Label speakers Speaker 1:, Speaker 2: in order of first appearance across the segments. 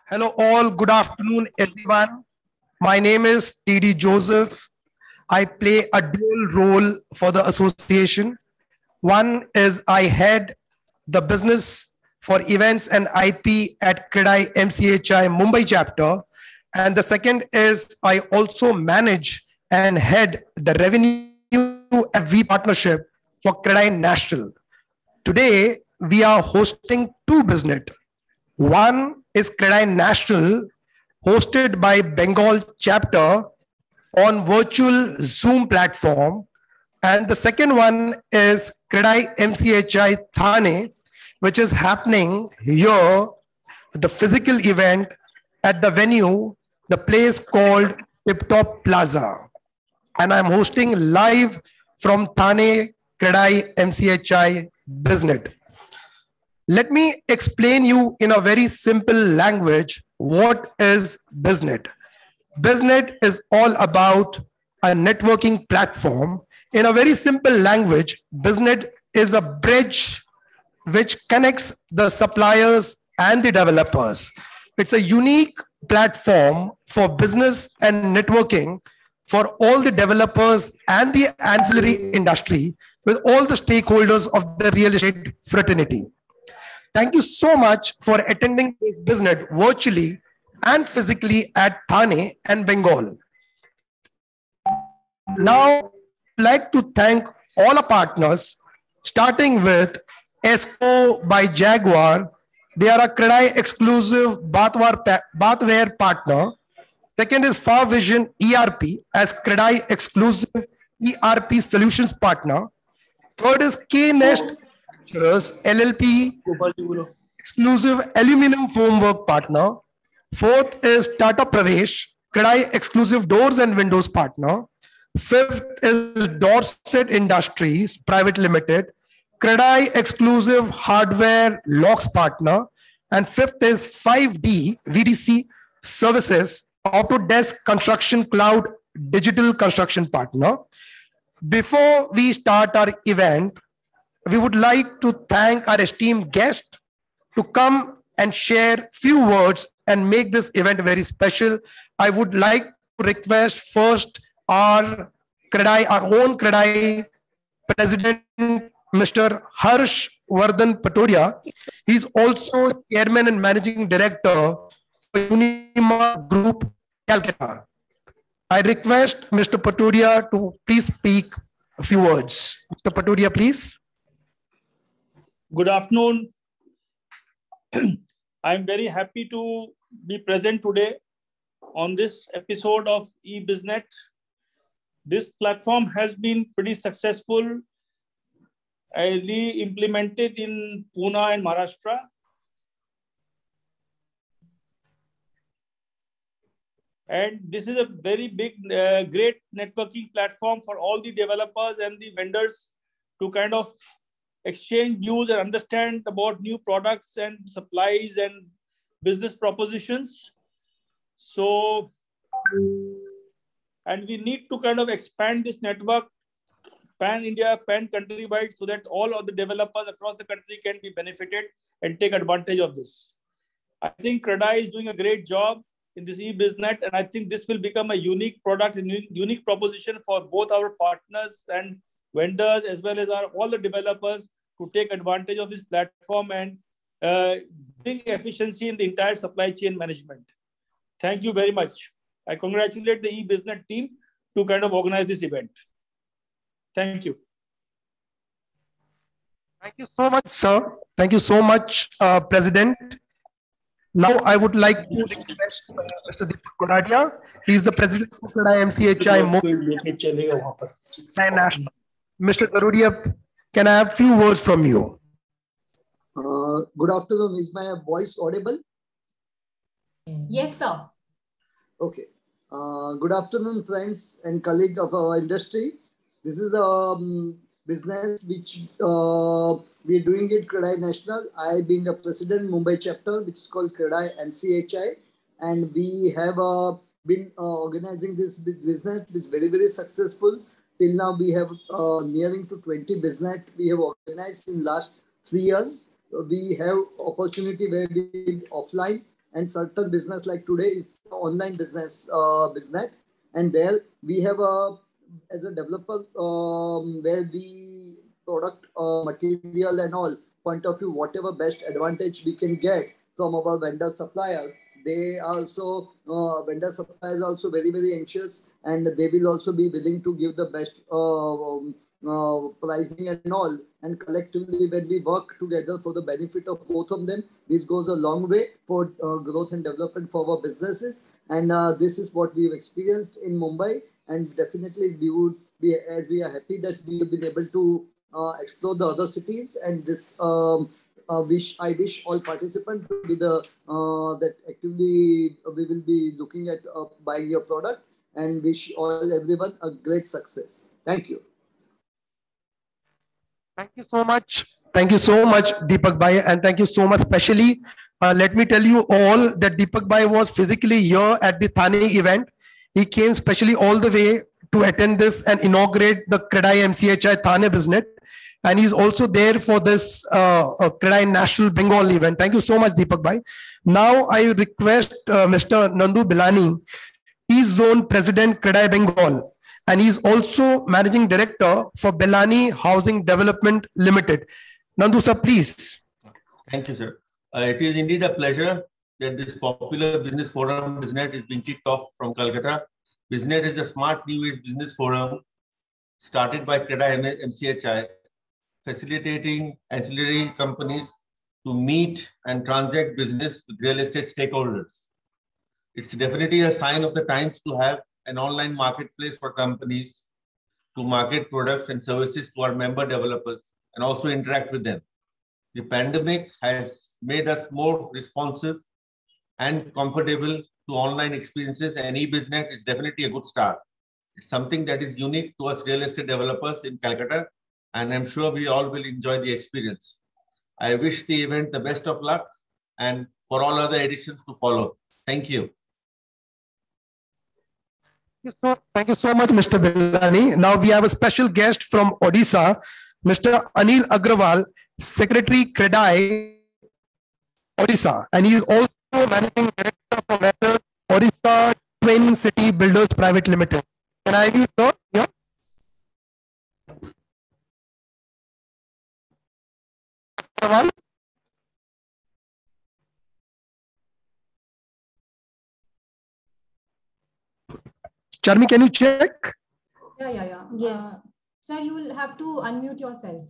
Speaker 1: Hello, all. Good afternoon, everyone. My name is TD Joseph. I play a dual role for the association. One is I head the business for events and IP at Kredai MCHI Mumbai chapter. And the second is I also manage and head the revenue and V partnership for Kredai National. Today, we are hosting two business. One is Kredai National, hosted by Bengal chapter on virtual Zoom platform. And the second one is Kredai MCHI Thane, which is happening here, the physical event at the venue, the place called Tip Top Plaza. And I'm hosting live from Thane Kredai MCHI Business. Let me explain you in a very simple language what is BizNet. BizNet is all about a networking platform. In a very simple language, BizNet is a bridge which connects the suppliers and the developers. It's a unique platform for business and networking for all the developers and the ancillary industry with all the stakeholders of the real estate fraternity. Thank you so much for attending this business virtually and physically at Thane and Bengal. Now, I'd like to thank all our partners, starting with ESCO by Jaguar. They are a Kredai exclusive bathware partner. Second is Far Vision ERP as Kredai exclusive ERP solutions partner. Third is KNest LLP, exclusive aluminum formwork partner. Fourth is Tata Pravesh, Kredai exclusive doors and windows partner. Fifth is Dorset Industries Private Limited, Kredai exclusive hardware locks partner. And fifth is 5D VDC Services, Autodesk Construction Cloud digital construction partner. Before we start our event, we would like to thank our esteemed guest to come and share few words and make this event very special. I would like to request first our own Kredai President, Mr. Harsh Vardhan Patodia. He's also Chairman and Managing Director for Unima Group, Calcutta. I request Mr. Patodia to please speak a few words. Mr. Patodia, please.
Speaker 2: Good afternoon. I'm very happy to be present today on this episode of eBizNet. This platform has been pretty successful, early implemented in Pune and Maharashtra. And this is a very big, great networking platform for all the developers and the vendors to kind of exchange views and understand about new products and supplies and business propositions. So, and we need to kind of expand this network pan-India, pan-countrywide, so that all of the developers across the country can be benefited and take advantage of this. I think Kredai is doing a great job in this eBizNet, and I think this will become a unique product and unique proposition for both our partners and vendors, as well as all the developers, to take advantage of this platform and bring efficiency in the entire supply chain management. Thank you very much. I congratulate the eBizNet team to kind of organize this event. Thank you.
Speaker 1: Thank you so much, sir. Thank you so much, President. Now, I would like to request Mr. Deepak Kodadia. He is the President of Kredai MCHI National. Mr. Garudia, can I have a few words from you?
Speaker 3: Good afternoon. Is my voice audible?
Speaker 4: Yes, sir.
Speaker 3: Okay. Good afternoon, friends and colleagues of our industry. This is a business which we're doing it, Kredai National. I being the president, Mumbai chapter, which is called Kredai MCHI. And we have been organizing this business. It's very, very successful. Till now, we have nearing to 20 business we have organized in last 3 years. We have opportunity where we did offline and certain business like today is online business, business. And there we have as a developer, where we product, material and all point of view, whatever best advantage we can get from our vendor supplier. They are also, vendor suppliers are also very, very anxious, and they will also be willing to give the best pricing and all. And collectively, when we work together for the benefit of both of them, this goes a long way for growth and development for our businesses. And this is what we've experienced in Mumbai. And definitely, we would be, as we are happy that we have been able to explore the other cities. And this I wish all participants to be the that actively we will be looking at buying your product, and wish all everyone a great success. Thank you.
Speaker 1: Thank you so much. Thank you so much, Deepak Bhai, and thank you so much. Especially, let me tell you all that Deepak Bhai was physically here at the Thane event. He came specially all the way to attend this and inaugurate the CREDAI MCHI Thane business. And he's also there for this CREDAI National Bengal event. Thank you so much, Deepak Bhai. Now I request Mr. Nandu Bilani. He's Zone President, CREDAI Bengal. And he's also Managing Director for Belani Housing Development Limited. Nandu sir, please.
Speaker 5: Thank you, sir. It is indeed a pleasure that this popular business forum, BizNet, is being kicked off from Calcutta. BizNet is a smart new age business forum started by CREDAI MCHI, facilitating ancillary companies to meet and transact business with real estate stakeholders. It's definitely a sign of the times to have an online marketplace for companies to market products and services to our member developers and also interact with them. The pandemic has made us more responsive and comfortable to online experiences, and eBizNet is definitely a good start. It's something that is unique to us real estate developers in Calcutta, and I'm sure we all will enjoy the experience. I wish the event the best of luck and for all other editions to follow. Thank you.
Speaker 1: Thank you so much, Mr. Bilani. Now we have a special guest from Odisha, Mr. Anil Agrawal, Secretary CREDAI, Odisha, and he is also Managing Director for Messrs. Odisha Twin City Builders Private Limited. Can I have you, sir? Yeah. Agrawal? Charmi, can you check?
Speaker 4: Yeah.
Speaker 6: Yes.
Speaker 4: Sir, you will have to unmute yourself.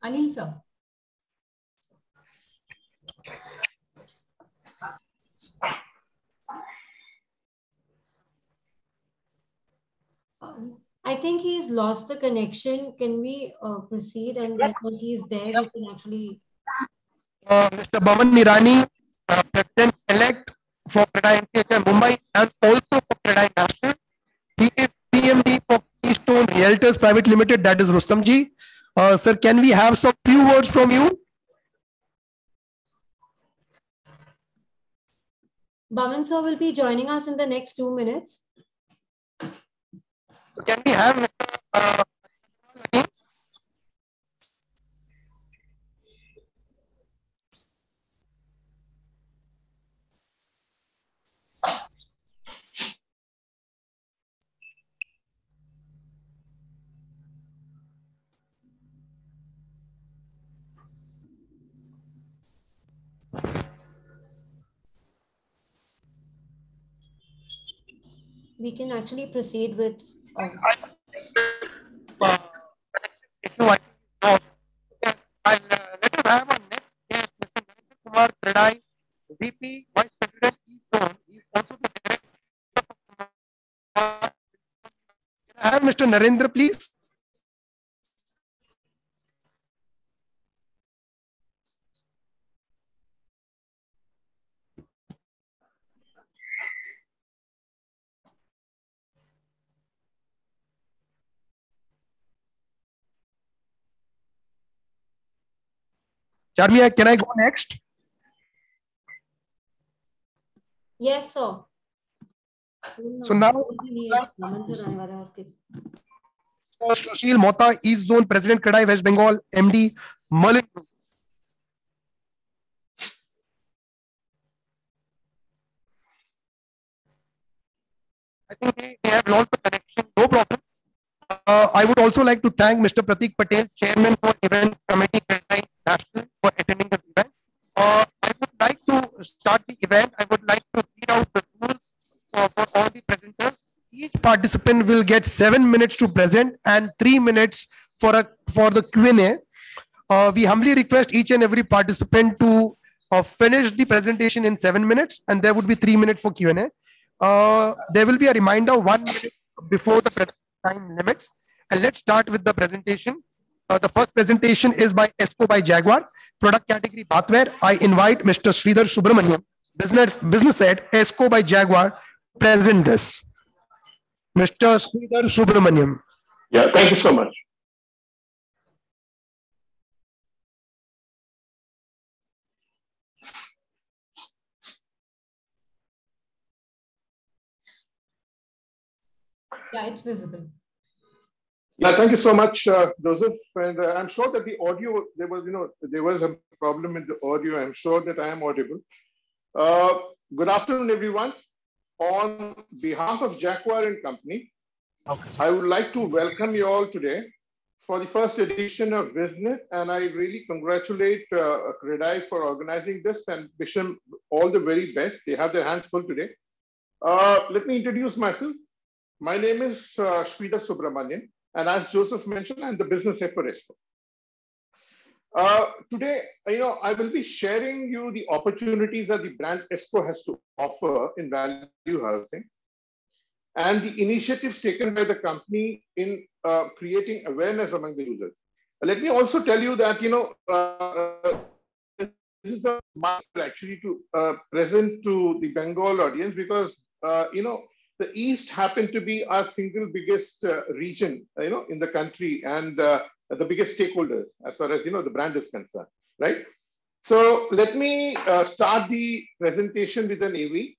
Speaker 4: Anil, sir.
Speaker 6: I think he's lost the connection. Can we proceed? And then once he's there, we can actually...
Speaker 1: Mr. Bhavan Nirani, President-elect for CREDAI MCHI Mumbai and also for CREDAI National. He is CMD for Keystone Realtors Private Limited, that is Rustamji. Sir, can we have some few words from you?
Speaker 6: Bhavan sir will be joining us in the next 2 minutes.
Speaker 1: Can we have Mr.
Speaker 6: We can actually proceed with...
Speaker 1: If you want, let us have our next guest, Mr. Narendra Kumar CREDAI, VP, Vice President, East Zone. He is also the Director. Can I have Mr. Narendra, please? Charmi, can I go next?
Speaker 6: Yes, sir.
Speaker 1: So now, Sushil Mohta, East Zone President, CREDAI, West Bengal, MD, Merlin. I think they have lost the connection. No problem. I would also like to thank Mr. Pratik Patel, Chairman for Event Committee, CREDAI National, for attending this event. I would like to start the event. I would like to read out the rules for all the presenters. Each participant will get 7 minutes to present and 3 minutes for the Q&A. We humbly request each and every participant to finish the presentation in 7 minutes, and there would be 3 minutes for Q&A. There will be a reminder 1 minute before the time limits. And let's start with the presentation. The first presentation is by ESCO by Jaguar, product category bathware. I invite Mr. Sridhar Subramaniam, business head, ESCO by Jaguar, to present this. Mr. Sridhar Subramaniam.
Speaker 7: Yeah, thank you so much.
Speaker 4: Yeah, it's visible.
Speaker 7: Yeah, thank you so much, Joseph. And I'm sure that the audio, there was a problem with the audio. I'm sure that I am audible. Good afternoon, everyone. On behalf of Jaguar and Company, I would like to welcome you all today for the first edition of BizNet, and I really congratulate CREDAI for organizing this and wish them all the very best. They have their hands full today. Let me introduce myself. My name is Sridhar Subramanian, and as Joseph mentioned, I'm the business head for ESCO. Today, I will be sharing you the opportunities that the brand ESCO has to offer in value housing and the initiatives taken by the company in creating awareness among the users. Let me also tell you that, this is a market actually to present to the Bengal audience because, the East happened to be our single biggest region, in the country and the biggest stakeholders as far as, the brand is concerned, right? So let me start the presentation with an AV.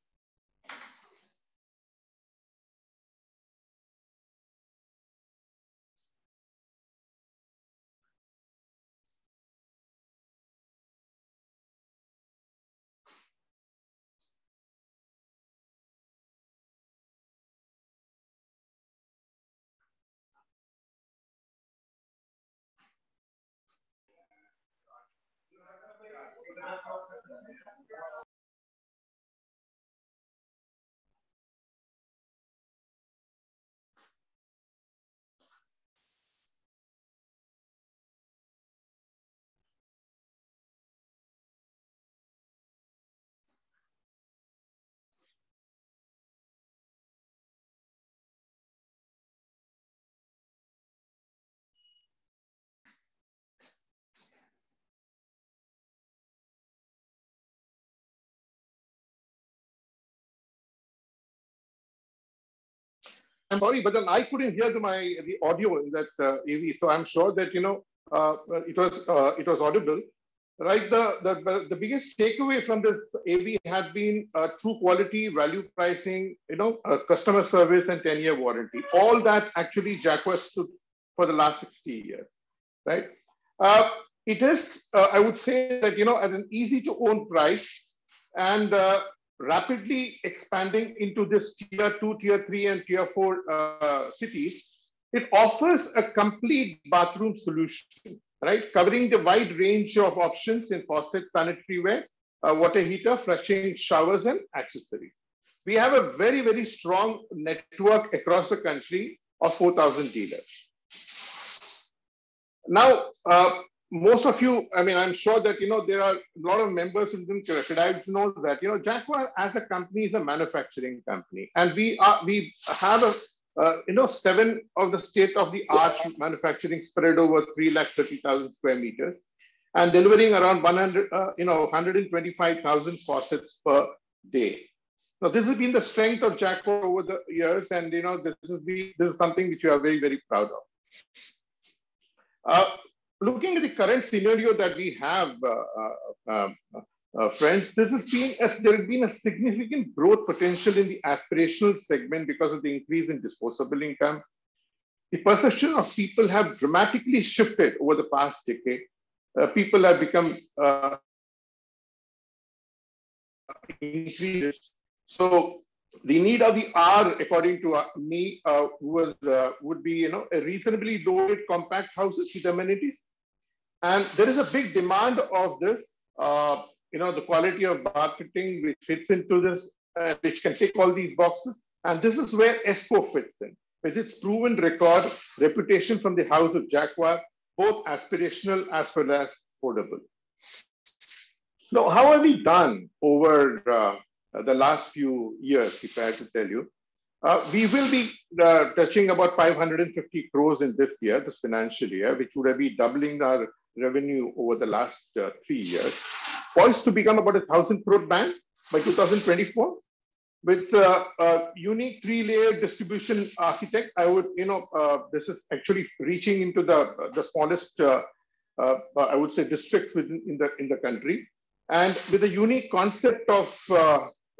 Speaker 7: I'm sorry, but then I couldn't hear the audio in that AV. So I'm sure that it was audible. Right, the biggest takeaway from this AV had been true quality, value pricing, customer service, and 10-year warranty. All that actually Jaguar stood for the last 60 years, right? It is, I would say that at an easy to own price and rapidly expanding into this tier 2, tier 3, and tier 4 cities, it offers a complete bathroom solution, right? Covering the wide range of options in faucets, sanitary ware, water heater, flushing, showers, and accessories. We have a very, very strong network across the country of 4,000 dealers. Now, most of you, I'm sure that, there are a lot of members in CREDAI know that, Jaguar as a company is a manufacturing company. And we have a 7 of the state-of-the-art manufacturing spread over 330,000 square meters and delivering around 125,000 faucets per day. Now, this has been the strength of Jaguar over the years, and this is something which we are very, very proud of. Looking at the current scenario that we have, friends, there has been a significant growth potential in the aspirational segment because of the increase in disposable income, the perception of people have dramatically shifted over the past decade. People have become increased. So the need of the hour, according to me, would be a reasonably loaded compact houses with amenities, and there is a big demand of this. The quality of marketing which fits into this, which can tick all these boxes, and this is where ESCO fits in with its proven record, reputation from the house of Jacquard, both aspirational as well as affordable. Now, how have we done over the last few years, if I had to tell you? We will be touching about 550 crores in this year, this financial year, which would have been doubling our revenue over the last 3 years. Poised to become about 1,000 crore bank by 2024. With a unique 3-layer distribution architect, I would, this is actually reaching into the smallest, I would say, districts within in the country, and with a unique concept of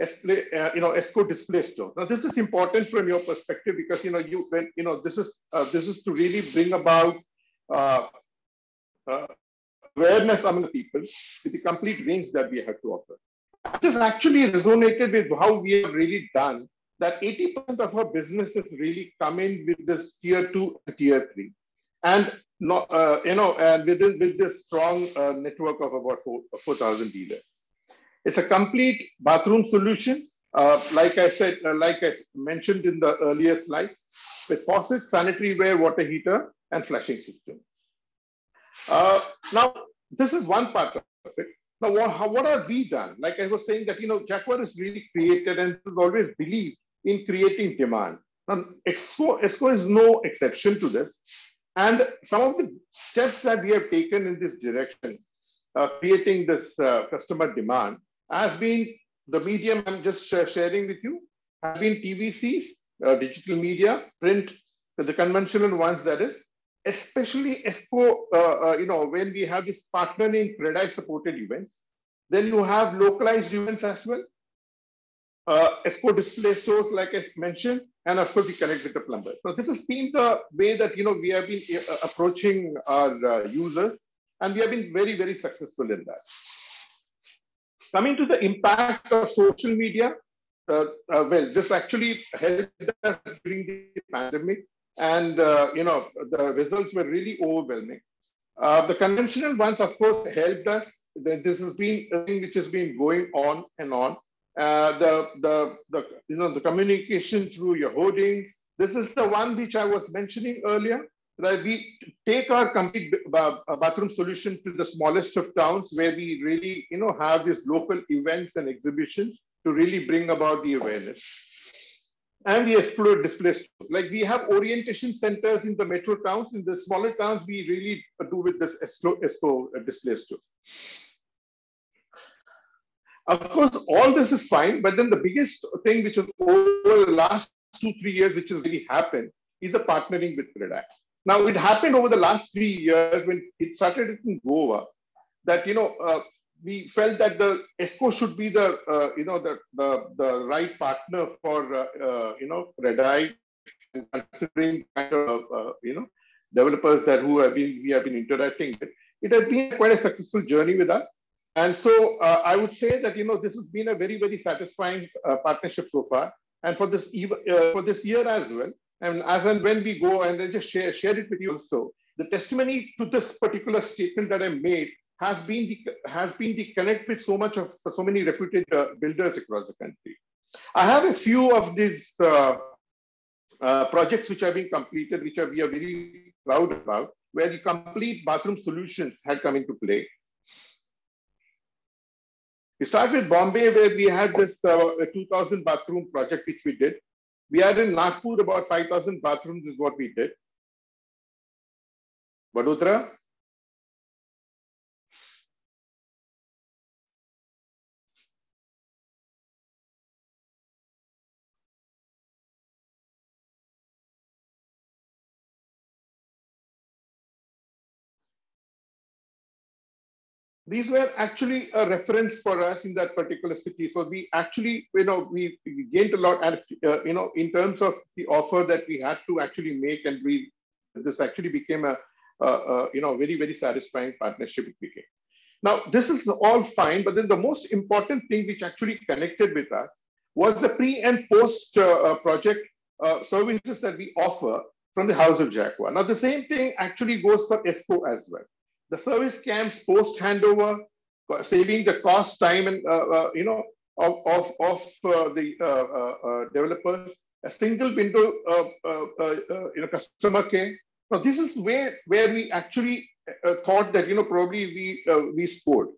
Speaker 7: ESCO display store. Now, this is important from your perspective because this is to really bring about awareness among the people with the complete range that we have to offer. This actually resonated with how we have really done that. 80% of our businesses really come in with this tier 2 and tier 3, and and with this strong network of about 4,000 dealers. It's a complete bathroom solution, like I said, like I mentioned in the earlier slides, with faucet, sanitary ware, water heater, and flushing system. Now, this is one part of it. Now, what have we done? Like I was saying that, Jacquard is really created and has always believed in creating demand. Now, ESCO is no exception to this. And some of the steps that we have taken in this direction, creating this customer demand, has been the medium I'm just sharing with you, have been TVCs, digital media, print, the conventional ones, that is, especially ESCO, when we have this partnering CREDAI supported events, then you have localized events as well. ESCO display stores, like I mentioned, and of course we connect with the plumbers. So this has been the way that we have been approaching our users, and we have been very, very successful in that. Coming to the impact of social media, well, this actually helped us during the pandemic. And, the results were really overwhelming. The conventional ones, of course, helped us. This has been a thing which has been going on and on. The communication through your hoardings. This is the one which I was mentioning earlier, that we take our complete bathroom solution to the smallest of towns where we really, have these local events and exhibitions to really bring about the awareness. And the explore display stores. Like we have orientation centers in the metro towns. In the smaller towns, we really do with this ESCO display stores. Of course, all this is fine, but then the biggest thing which is over the last 2-3 years, which has really happened, is the partnering with CREDAI. Now, it happened over the last 3 years when it started in Goa, that we felt that the ESCO should be the right partner for CREDAI, and considering kind of developers that we have been interacting with. It has been quite a successful journey with us, and so I would say that this has been a very, very satisfying partnership so far, and for this year as well. And as and when we go, and I just share it with you also, the testimony to this particular statement that I made has been the connect with so many reputed builders across the country. I have a few of these projects which have been completed, which we are very proud about, where the complete bathroom solutions had come into play. We start with Bombay, where we had this 2,000 bathroom project which we did. We had in Nagpur about 5,000 bathrooms is what we did. Vadodara. These were actually a reference for us in that particular city. So we actually, we gained a lot, in terms of the offer that we had to actually make, and we this actually became a very, very satisfying partnership it became. Now, this is all fine, but then the most important thing which actually connected with us was the pre and post project services that we offer from the House of Jacquard. Now, the same thing actually goes for ESCO as well. The service camps post handover, saving the cost, time, and of the developers, a single window customer care. Now, this is where we actually thought that probably we scored,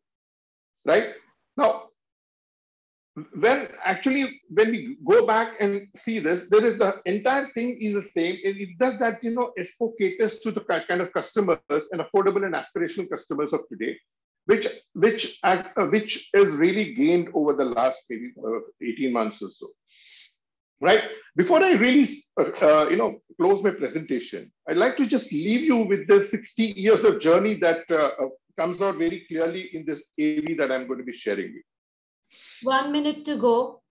Speaker 7: right? Now, when we go back and see this, there is the entire thing is the same. It's just that ESCO caters to the kind of customers and affordable and aspirational customers of today, which is really gained over the last maybe 18 months or so. Right. Before I really, close my presentation, I'd like to just leave you with the 60 years of journey that comes out very clearly in this AV that I'm going to be sharing with you.
Speaker 6: 1 minute to go.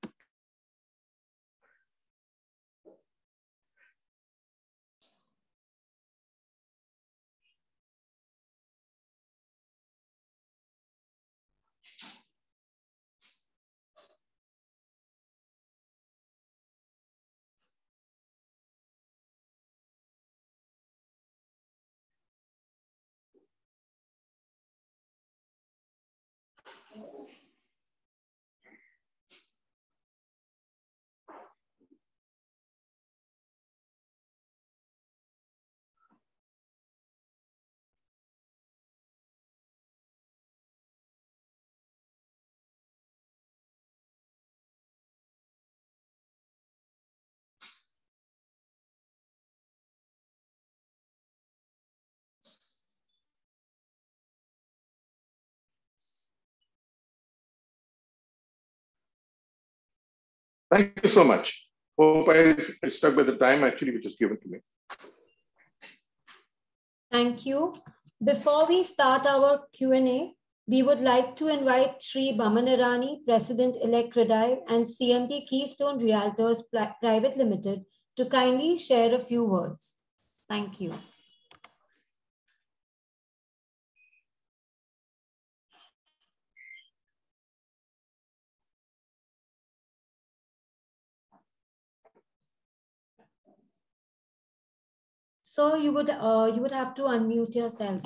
Speaker 7: Thank you so much. Hope I stuck with the time actually which is given to me.
Speaker 6: Thank you. Before we start our Q&A, we would like to invite Sri Baman Irani, President-elect CREDAI, and CMD Keystone Realtors Private Limited to kindly share a few words. Thank you. So you would have to unmute yourself.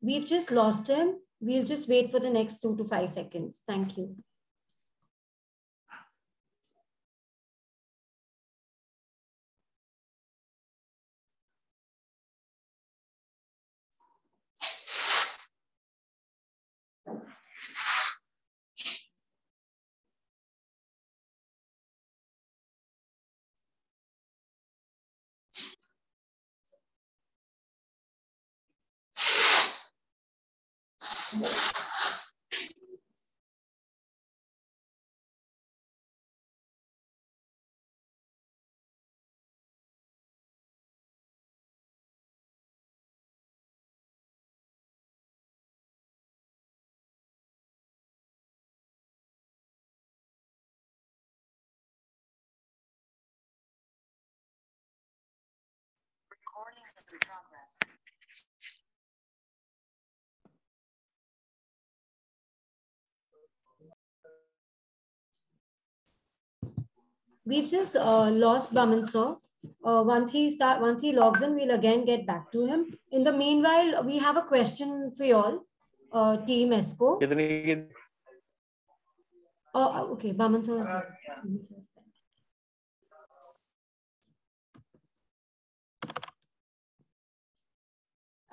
Speaker 6: We've just lost him. We'll just wait for the next 2 to 5 seconds. Thank you.
Speaker 8: Recording is in progress.
Speaker 6: We've just lost Baman sir. Once he logs in, we'll again get back to him. In the meanwhile, we have a question for you all, Team ESCO. Okay, Baman sir is there.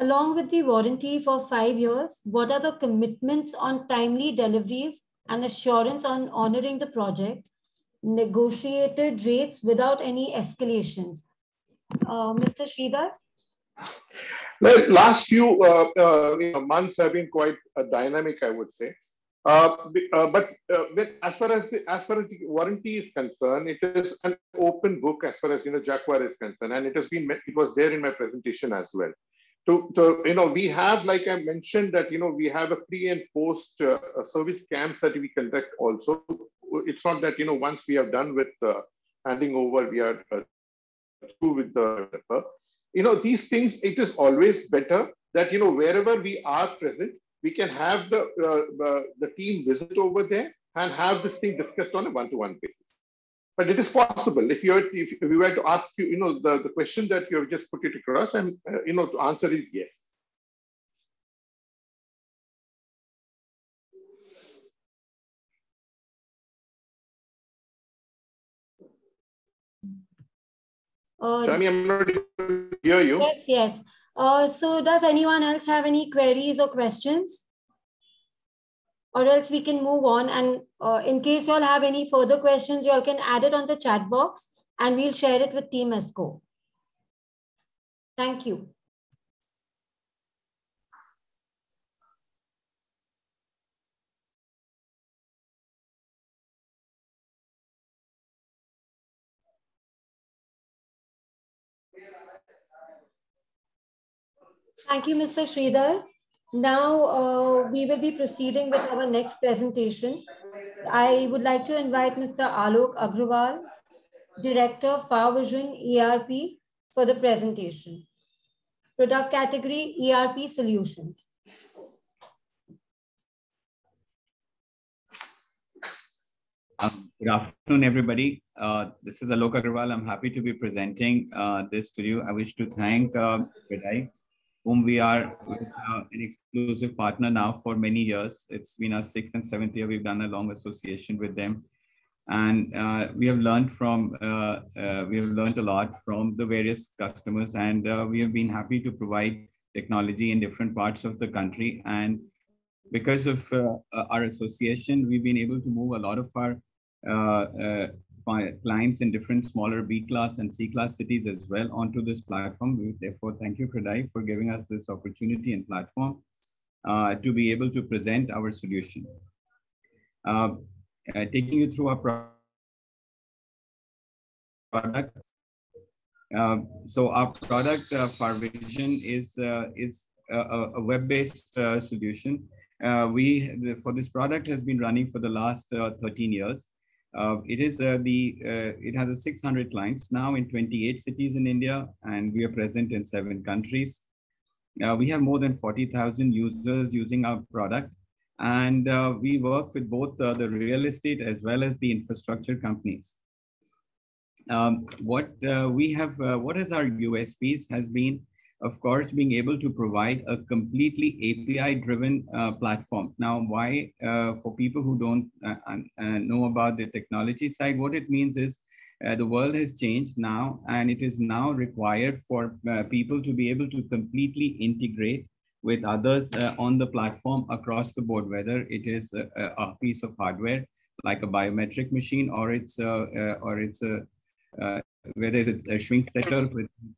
Speaker 6: Along with the warranty for 5 years, what are the commitments on timely deliveries and assurance on honoring the project, negotiated rates without any escalations? Mr. Sridhar?
Speaker 7: Well, last few months have been quite dynamic, I would say. As far as the warranty is concerned, it is an open book as far as Jaguar is concerned, and it was there in my presentation as well. We have, like I mentioned, that we have a pre and post service camps that we conduct also. It's not that once we are done with handing over, we are through with the these things. It is always better that wherever we are present, we can have the team visit over there and have this thing discussed on a one-to-one basis. But it is possible if we were to ask you, the question that you have just put it across, and to answer is yes. Shani, I'm not able to hear you.
Speaker 6: Yes. So does anyone else have any queries or questions? Or else we can move on. And in case you all have any further questions, you all can add it on the chat box and we'll share it with Team ESCO. Thank you. Thank you, Mr. Sridhar. Now we will be proceeding with our next presentation. I would like to invite Mr. Alok Agrawal, Director, FarVision ERP, for the presentation. Product category, ERP solutions.
Speaker 9: Good afternoon, everybody. This is Alok Agrawal. I'm happy to be presenting this to you. I wish to thank CREDAI, whom we are an exclusive partner now for many years. It's been our 6th and 7th year. We've done a long association with them. And we have learned a lot from the various customers, and we have been happy to provide technology in different parts of the country. And because of our association, we've been able to move a lot of our clients in different smaller B-class and C-class cities as well onto this platform. We therefore thank you, CREDAI, for giving us this opportunity and platform to be able to present our solution. Taking you through our product. So our product, FarVision, is a web-based solution. For this product has been running for the last 13 years. It has 600 clients now in 28 cities in India, and we are present in 7 countries. We have more than 40,000 users using our product, and we work with both the real estate as well as the infrastructure companies. What is our USPs has been, of course, being able to provide a completely API-driven platform. Now, why, for people who don't know about the technology side, what it means is the world has changed now, and it is now required for people to be able to completely integrate with others on the platform across the board, whether it is a piece of hardware like a biometric machine, or whether it's a shrink setter,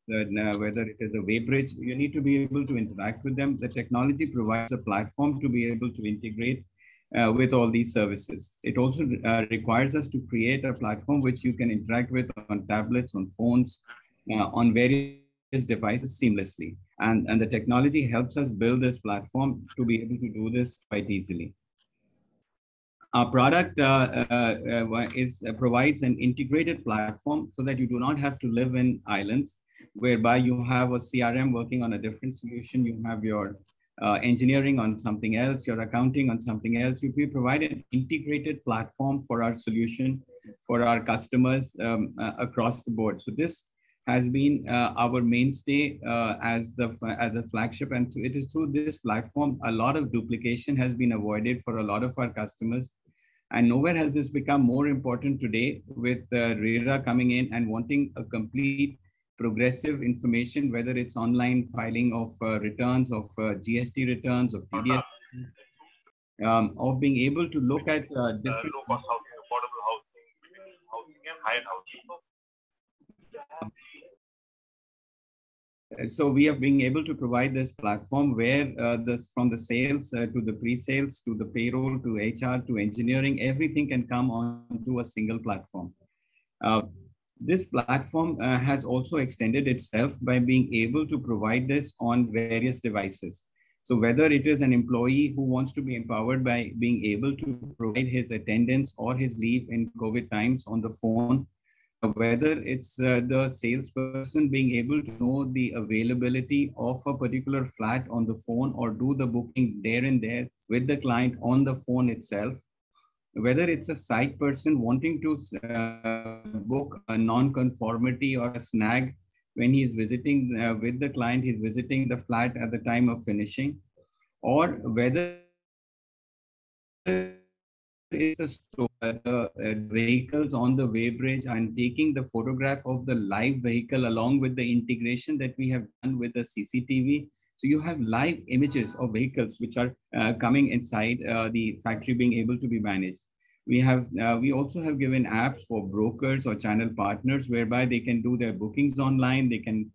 Speaker 9: whether it is a weighbridge. You need to be able to interact with them. The technology provides a platform to be able to integrate with all these services. It also requires us to create a platform which you can interact with on tablets, on phones, on various devices seamlessly. And the technology helps us build this platform to be able to do this quite easily. Our product provides an integrated platform so that you do not have to live in islands, whereby you have a CRM working on a different solution, you have your engineering on something else, your accounting on something else. We provide an integrated platform for our solution for our customers across the board. So this has been our mainstay as a flagship, and it is through this platform a lot of duplication has been avoided for a lot of our customers. And nowhere has this become more important today with RERA coming in and wanting a complete progressive information, whether it's online filing of returns, of GST returns, of TDS, of being able to look at different
Speaker 10: low-cost housing, affordable housing, between housing and higher housing.
Speaker 9: So we are being able to provide this platform where from the sales to the pre-sales to the payroll to HR to engineering, everything can come onto a single platform. This platform has also extended itself by being able to provide this on various devices. So whether it is an employee who wants to be empowered by being able to provide his attendance or his leave in COVID times on the phone, whether it's the salesperson being able to know the availability of a particular flat on the phone or do the booking there and there with the client on the phone itself, whether it's a site person wanting to book a non-conformity or a snag when he's visiting with the client, he's visiting the flat at the time of finishing, or whether it's the vehicles on the weighbridge and taking the photograph of the live vehicle along with the integration that we have done with the CCTV. So you have live images of vehicles which are coming inside the factory being able to be managed. We also have given apps for brokers or channel partners whereby they can do their bookings online, they can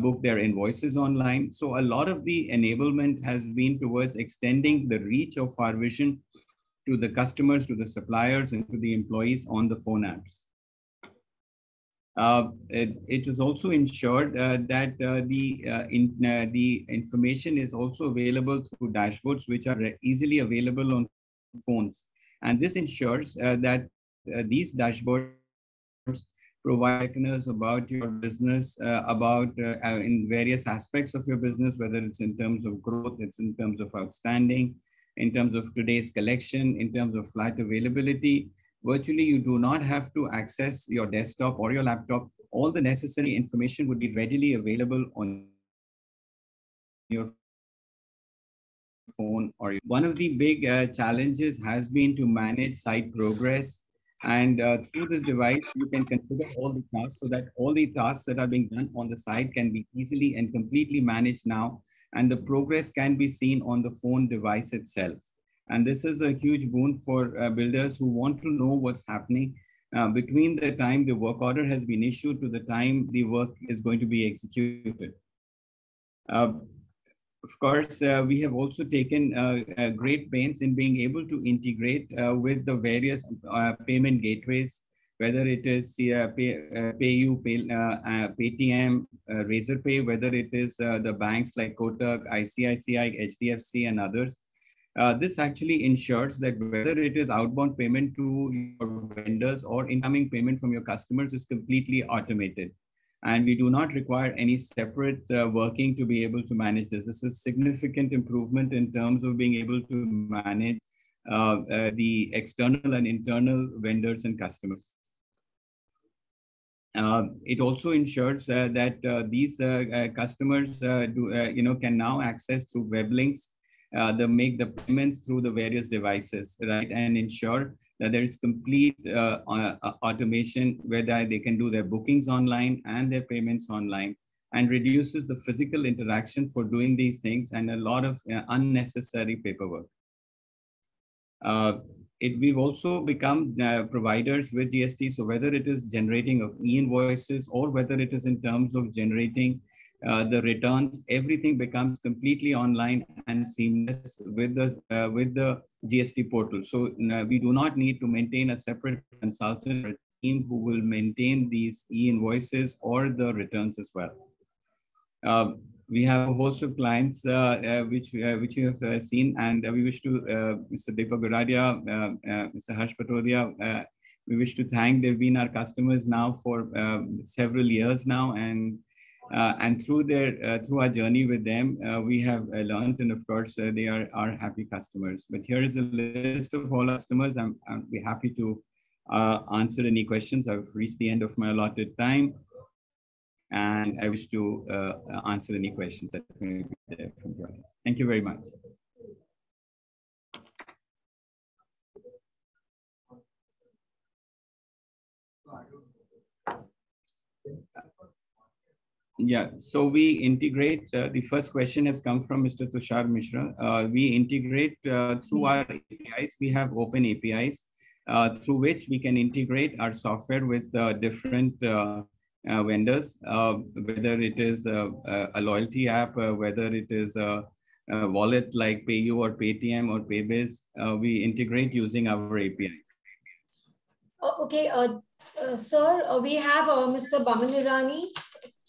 Speaker 9: book their invoices online. So a lot of the enablement has been towards extending the reach of our vision to the customers, to the suppliers, and to the employees on the phone apps. It is also ensured that the information is also available through dashboards which are easily available on phones. And this ensures that these dashboards provide us about your business, about in various aspects of your business, whether it's in terms of growth, it's in terms of outstanding, in terms of today's collection, in terms of flat availability. Virtually, you do not have to access your desktop or your laptop. All the necessary information would be readily available on your phone. Or one of the big challenges has been to manage site progress. And through this device, you can configure all the tasks so that all the tasks that are being done on the site can be easily and completely managed now. And the progress can be seen on the phone device itself. And this is a huge boon for builders who want to know what's happening between the time the work order has been issued to the time the work is going to be executed. Of course, we have also taken great pains in being able to integrate with the various payment gateways, whether it is PayU, Paytm, Razorpay, whether it is the banks like Kotak, ICICI, HDFC, and others. This actually ensures that whether it is outbound payment to your vendors or incoming payment from your customers is completely automated. And we do not require any separate working to be able to manage this. This is significant improvement in terms of being able to manage the external and internal vendors and customers. It also ensures that these customers can now access through web links, make the payments through the various devices, right, and ensure that there is complete automation where they can do their bookings online and their payments online, and reduces the physical interaction for doing these things and a lot of unnecessary paperwork. We've also become providers with GST. So whether it is generating of e-invoices or whether it is in terms of generating the returns, everything becomes completely online and seamless with the GST portal. So we do not need to maintain a separate consultant or team who will maintain these e-invoices or the returns as well. We have a host of clients which you have seen, and we wish to Mr. Deepak Goradia, Mr. Harsh Patodia, we wish to thank. They've been our customers now for several years now, and through our journey with them, we have learned, and of course, they are our happy customers. But here is a list of all customers. I'll be happy to answer any questions. I've reached the end of my allotted time, and I wish to answer any questions that may be there from your audience. Thank you very much. Yeah, so we integrate, the first question has come from Mr. Tushar Mishra. We integrate through our APIs. We have open APIs through which we can integrate our software with different vendors, whether it is a loyalty app, whether it is a wallet like PayU or Paytm or Paybiz, we integrate using our API.
Speaker 6: Okay, sir, we have Mr. Baman Irani,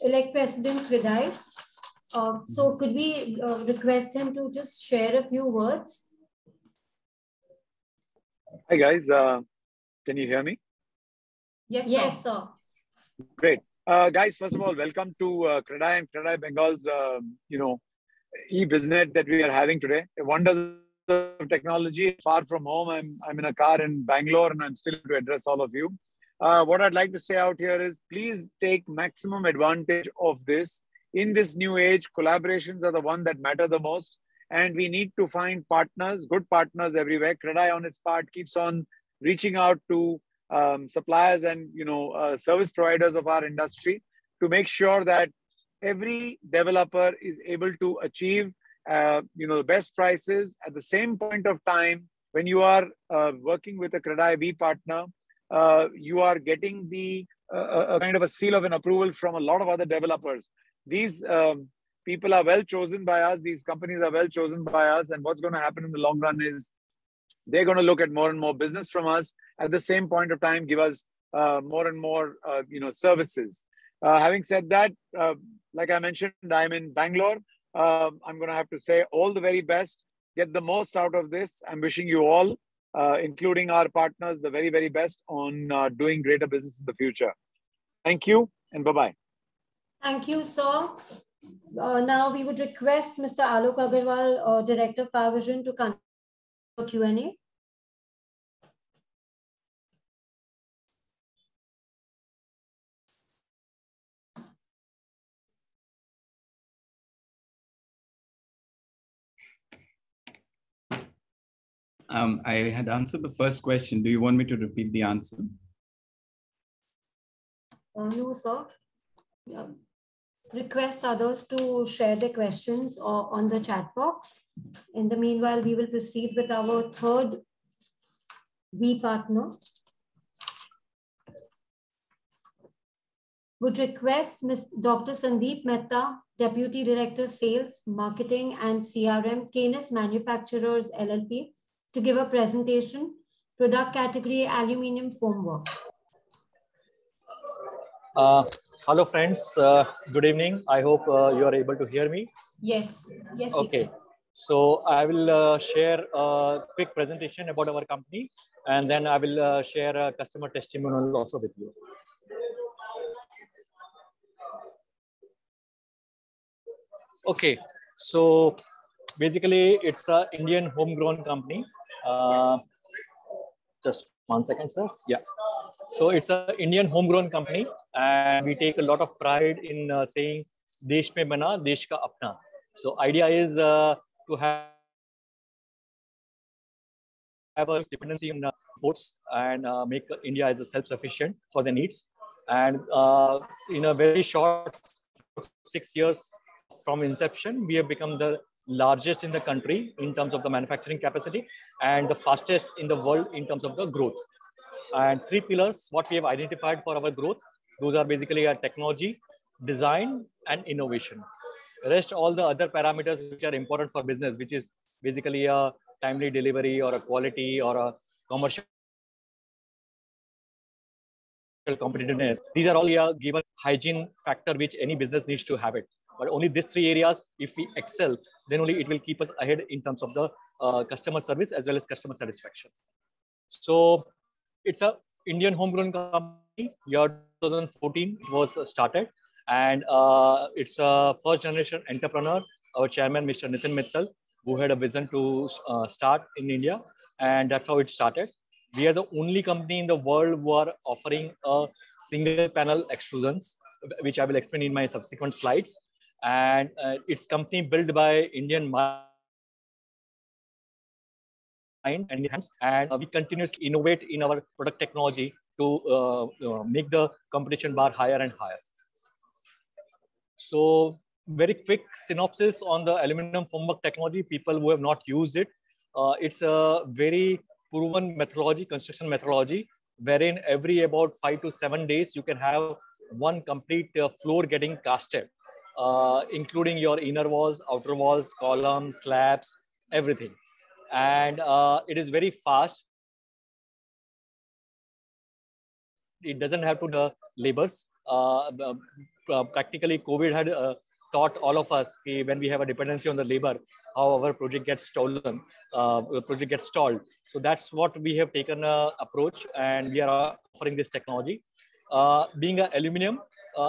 Speaker 6: elect President CREDAI. So could we request him to just share a few words?
Speaker 11: Hi guys, can you hear me?
Speaker 6: Yes, sir.
Speaker 11: Great. Guys, first of all, welcome to CREDAI and CREDAI Bengal's, e-business that we are having today. Wonders of technology, far from home. I'm in a car in Bangalore and I'm still to address all of you. What I'd like to say out here is please take maximum advantage of this. In this new age, collaborations are the one that matter the most. And we need to find partners, good partners everywhere. CREDAI on its part keeps on reaching out to suppliers and service providers of our industry to make sure that every developer is able to achieve the best prices at the same point of time. When you are working with a CREDAI B partner, you are getting the kind of a seal of an approval from a lot of other developers. These people are well chosen by us. These companies are well chosen by us. And what's going to happen in the long run is they're going to look at more and more business from us. At the same point of time, give us more and more services. Having said that, like I mentioned, I'm in Bangalore. I'm going to have to say all the very best. Get the most out of this. I'm wishing you all, including our partners, the very, very best on doing greater business in the future. Thank you and bye-bye.
Speaker 6: Thank you, sir. Now we would request Mr. Alok Agarwal, Director of Power Vision, to conduct the Q&A.
Speaker 9: I had answered the first question. Do you want me to repeat the answer?
Speaker 6: No, sir. Request others to share their questions on the chat box. In the meanwhile, we will proceed with our third B partner. Would request Dr. Sandeep Mehta, Deputy Director, Sales, Marketing and CRM, Canis Manufacturers LLP, to give a presentation, product category, aluminium foamwork.
Speaker 12: Hello friends, good evening. I hope you are able to hear me.
Speaker 6: Yes. Yes.
Speaker 12: Okay. So I will share a quick presentation about our company, and then I will share a customer testimonial also with you. Okay. So basically it's an Indian homegrown company. Just 1 second, sir. Yeah. So it's an Indian homegrown company, and we take a lot of pride in saying "Desh mein bana, desh ka apna." So idea is to have a dependency on imports and make India as a self-sufficient for the needs. And in a very short 6 years from inception, we have become the largest in the country in terms of the manufacturing capacity and the fastest in the world in terms of the growth. And 3 pillars, what we have identified for our growth, those are basically our technology, design, and innovation. The rest, all the other parameters which are important for business, which is basically a timely delivery or a quality or a commercial competitiveness. These are all given hygiene factor which any business needs to have it. But only these 3 areas, if we excel, then only it will keep us ahead in terms of the customer service as well as customer satisfaction. So it's a Indian homegrown company. Year 2014 was started, and it's a first generation entrepreneur. Our chairman, Mr. Nitin Mittal, who had a vision to start in India, and that's how it started. We are the only company in the world who are offering a single panel extrusions, which I will explain in my subsequent slides. And it's company built by Indian mind and hands, and we continuously innovate in our product technology to make the competition bar higher and higher. So very quick synopsis on the aluminum formwork technology, people who have not used it. It's a very proven methodology, construction methodology, wherein every about 5 to 7 days, you can have one complete floor getting casted, including your inner walls, outer walls, columns, slabs, everything. And it is very fast. It doesn't have to the labors. Practically, COVID had taught all of us when we have a dependency on the labor, how our project gets stolen, project gets stalled. So that's what we have taken approach, and we are offering this technology. Being an aluminum,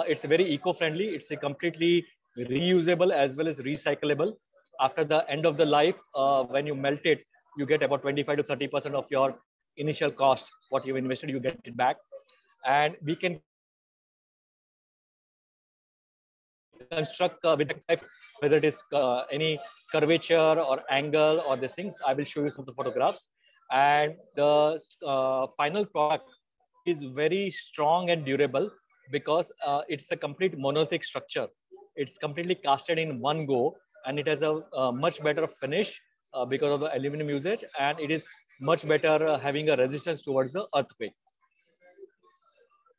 Speaker 12: it's very eco-friendly. It's a completely reusable as well as recyclable. After the end of the life, when you melt it, you get about 25 to 30% of your initial cost. What you've invested, you get it back. And we can construct with the type, whether it is any curvature or angle or these things. I will show you some of the photographs. And the final product is very strong and durable because it's a complete monolithic structure. It's completely casted in one go, and it has a much better finish because of the aluminum usage, and it is much better having a resistance towards the earthquake.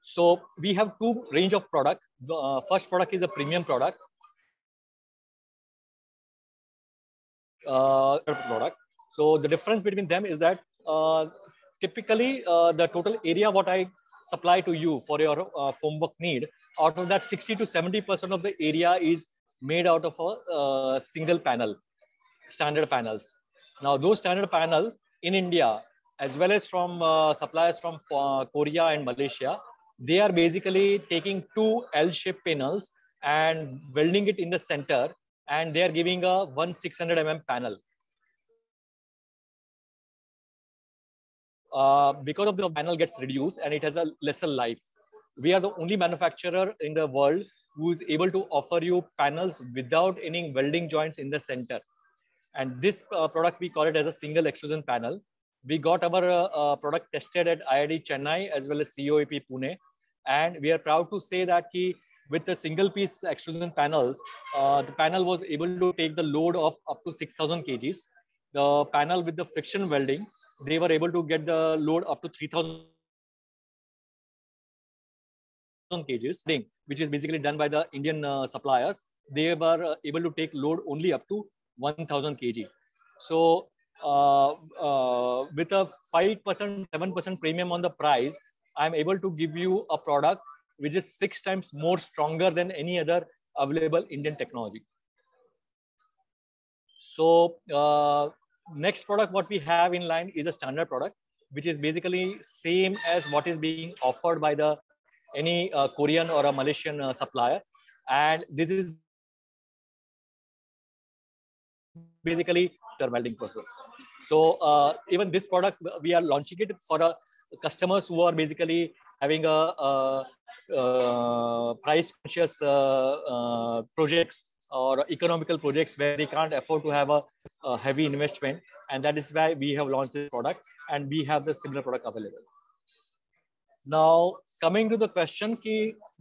Speaker 12: So we have two range of product. The first product is a premium product. So the difference between them is that typically the total area what I supply to you for your formwork need, out of that 60 to 70% of the area is made out of a single panel, standard panels. Now those standard panel in India, as well as from suppliers from Korea and Malaysia, they are basically taking two L-shaped panels and welding it in the center, and they are giving a 600 mm panel. Because of the panel gets reduced and it has a lesser life. We are the only manufacturer in the world who is able to offer you panels without any welding joints in the center. And this product, we call it as a single extrusion panel. We got our product tested at IIT Chennai as well as COEP Pune. And we are proud to say that with the single piece extrusion panels, the panel was able to take the load of up to 6,000 kgs. The panel with the friction welding, they were able to get the load up to 3,000 kgs, which is basically done by the Indian suppliers. They were able to take load only up to 1,000 kg. So with a 5%, 7% premium on the price, I'm able to give you a product which is 6 times more stronger than any other available Indian technology. So next product what we have in line is a standard product, which is basically same as what is being offered by the any Korean or a Malaysian supplier. And this is basically the welding process. So even this product, we are launching it for customers who are basically having a price conscious projects or economical projects where they can't afford to have a heavy investment. And that is why we have launched this product, and we have the similar product available. Now, coming to the question,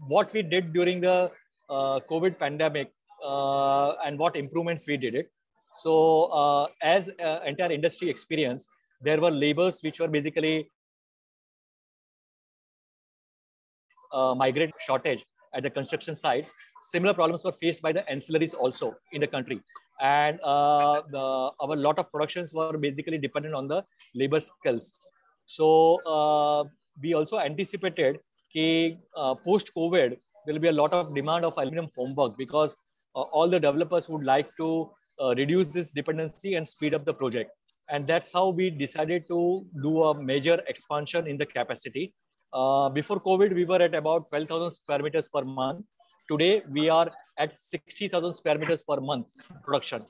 Speaker 12: what we did during the COVID pandemic and what improvements we did it. So as entire industry experience, there were labors which were basically migrant shortage at the construction site. Similar problems were faced by the ancillaries also in the country. And our lot of productions were basically dependent on the labor skills. So we also anticipated post-COVID, there will be a lot of demand of aluminum formwork because all the developers would like to reduce this dependency and speed up the project. And that's how we decided to do a major expansion in the capacity. Before COVID, we were at about 12,000 square meters per month. Today, we are at 60,000 square meters per month production.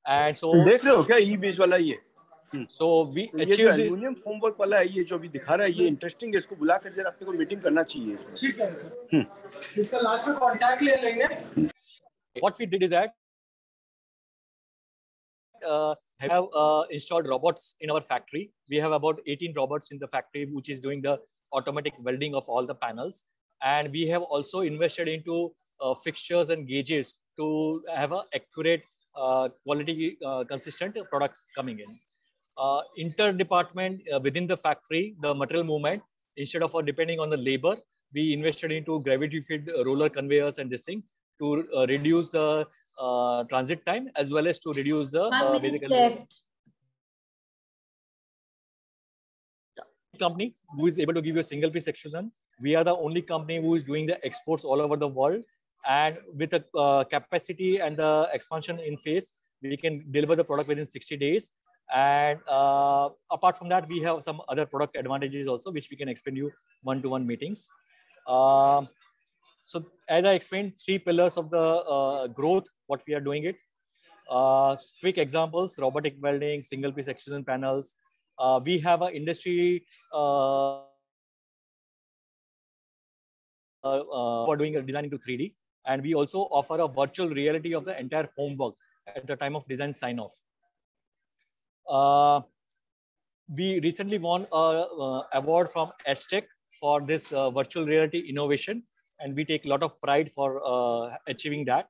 Speaker 12: And so,
Speaker 13: देख रहे हो क्या ये बीच वाला ये?
Speaker 12: So we achieved
Speaker 13: ये aluminium formwork वाला है, ये जो अभी दिखा रहा है, ये इंटरेस्टिंग है, इसको बुला कर जरा अपने को मीटिंग करना चाहिए. ठीक है. इसका लास्ट में कांटेक्ट ले लेंगे.
Speaker 12: What we did is that have installed robots in our factory. We have about 18 robots in the factory, which is doing the automatic welding of all the panels. And we have also invested into fixtures and gauges to have a accurate quality consistent products coming in. Inter-department within the factory, the material movement, instead of depending on the labor, we invested into gravity feed roller conveyors and this thing to reduce the transit time as well as to reduce the
Speaker 6: 1 minute left.
Speaker 12: Company who is able to give you a single piece extrusion. We are the only company who is doing the exports all over the world, and with the capacity and the expansion in phase, we can deliver the product within 60 days. And apart from that, we have some other product advantages also, which we can explain you one-to-one meetings. So as I explained, 3 pillars of the growth, what we are doing it. Quick examples: robotic welding, single piece extrusion panels. We have an industry for doing a design into 3D, and we also offer a virtual reality of the entire homework at the time of design sign-off. We recently won an award from Aztec for this virtual reality innovation, and we take a lot of pride for achieving that.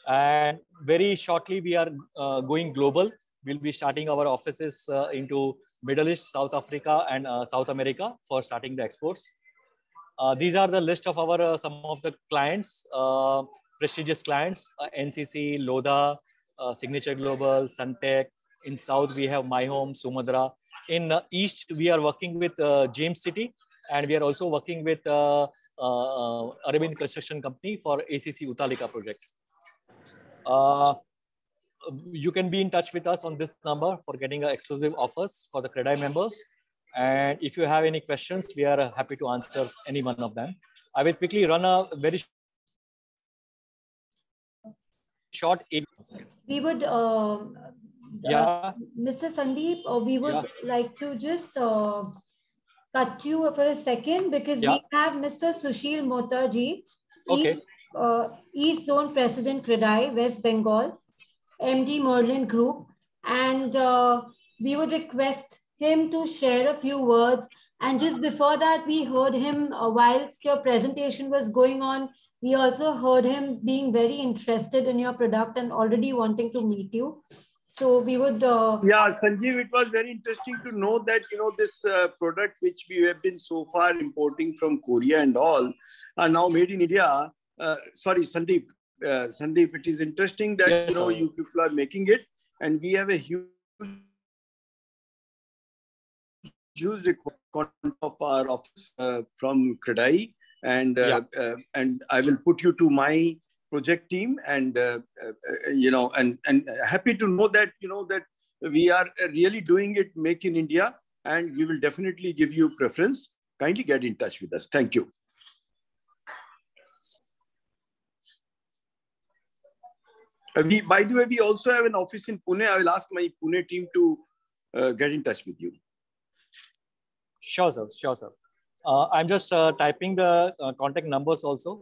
Speaker 12: And very shortly, we are going global. We'll be starting our offices into Middle East, South Africa, and South America for starting the exports. These are the list of our some of the clients, prestigious clients: NCC, Loda, Signature Global, Suntech. In South, we have My Home, Sumatra. In East, we are working with James City, and we are also working with Arabian Construction Company for ACC Utalika project. You can be in touch with us on this number for getting exclusive offers for the CREDAI members. And if you have any questions, we are happy to answer any one of them. I will quickly run a very short 8 seconds.
Speaker 6: We would, Mr. Sandeep, we would like to just cut you for a second because we have Mr. Sushil Motaji, East Zone President, CREDAI, West Bengal, MD Merlin Group, and we would request him to share a few words. And just before that, we heard him whilst your presentation was going on. We also heard him being very interested in your product and already wanting to meet you. So we would...
Speaker 13: Yeah, Sanjeev, it was very interesting to know that, this product which we have been so far importing from Korea and all are now made in India. Sorry, Sandeep. Sandeep, it is interesting that, you people are making it, and we have a huge requirement of our office from CREDAI, and I will put you to my project team, and and happy to know that that we are really doing it make in India, and we will definitely give you preference. Kindly get in touch with us. Thank you. By the way, we also have an office in Pune. I will ask my Pune team to get in touch with you.
Speaker 12: Sure, sir. Sure, sir. I'm just typing the contact numbers also.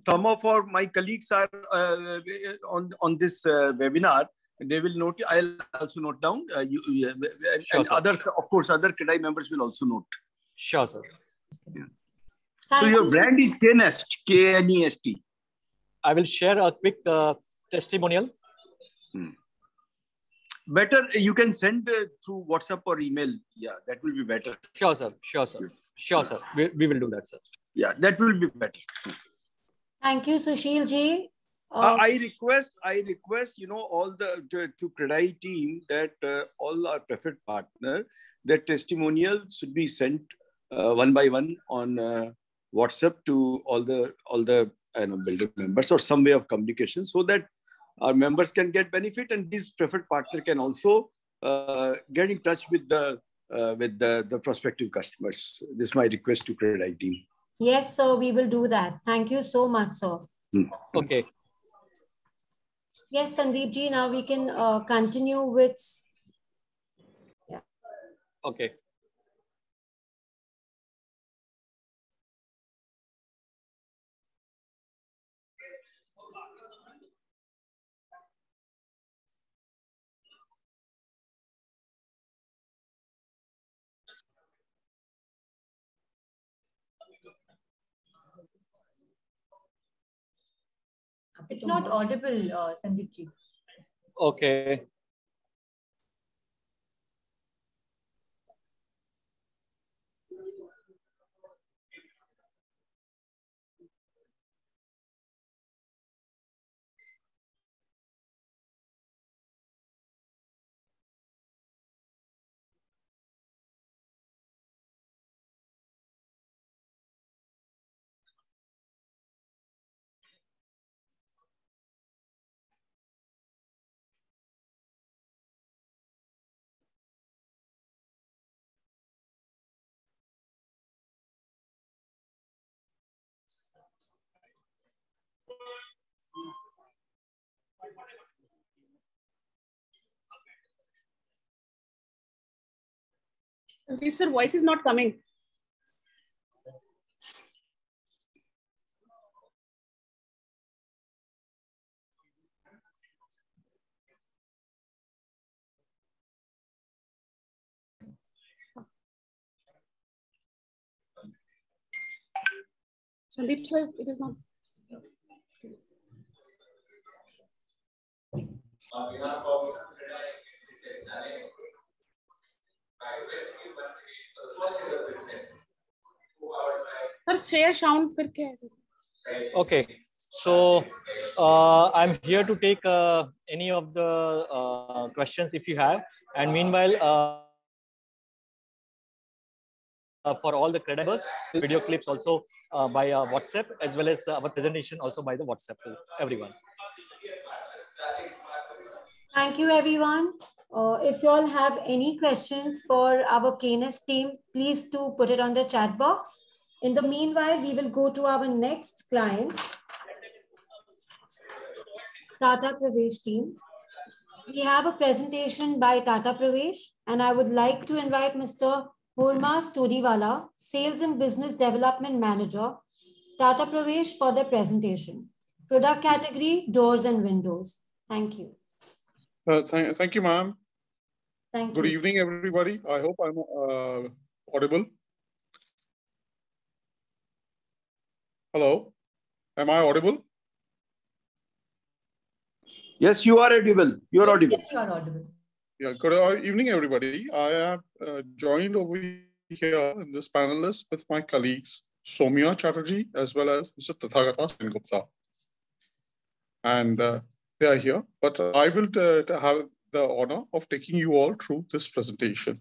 Speaker 13: Some of my colleagues are on this webinar. They will note. I'll also note down. And others, of course, other CREDAI members will also note.
Speaker 12: Sure, sir.
Speaker 13: Yeah. So your brand is KNEST, K-N-E-S-T.
Speaker 12: I will share a quick testimonial.
Speaker 13: Better, you can send through WhatsApp or email. Yeah, that will be better.
Speaker 12: Sure, sir. Sure, sir. Sure, sir. We will do that, sir.
Speaker 13: Yeah, that will be better.
Speaker 6: Thank you, Sushil ji.
Speaker 13: I request, all the to CREDAI team that all our preferred partner, their testimonials should be sent one by one on WhatsApp to all the builder members, or some way of communication, so that our members can get benefit, and this preferred partner can also get in touch with the prospective customers. This is my request to CREDAI team.
Speaker 6: Yes, sir, we will do that. Thank you so much, sir.
Speaker 12: Okay.
Speaker 6: Yes, Sandeep ji, now we can continue with... Yeah.
Speaker 12: Okay.
Speaker 4: It's not audible, Sandeep ji.
Speaker 12: Okay.
Speaker 14: Sandeep sir, voice is not coming. Sandeep sir, it is not. Sir, share sound करके आएगा.
Speaker 12: Okay, so I'm here to take any of the questions if you have, and meanwhile, for all the creditors, video clips also by WhatsApp, as well as our presentation also by the WhatsApp to everyone.
Speaker 6: Thank you, everyone. If you all have any questions for our KNS team, please do put it on the chat box. In the meanwhile, we will go to our next client, Tata Pravesh team. We have a presentation by Tata Pravesh, and I would like to invite Mr. Hurmas Todiwala, Sales and Business Development Manager, Tata Pravesh, for the presentation. Product category, doors and windows. Thank you.
Speaker 7: Thank you, ma'am.
Speaker 6: Thank
Speaker 7: Good
Speaker 6: you.
Speaker 7: evening, everybody. I hope I'm audible. Hello, am I audible?
Speaker 13: Yes, you are audible. You are audible.
Speaker 4: Yes, you are audible.
Speaker 7: Yeah, good evening, everybody. I am joined over here in this panelist with my colleagues, Soumya Chatterjee, as well as Mr. Tathagata Sengupta. And they are here, but I will have the honor of taking you all through this presentation.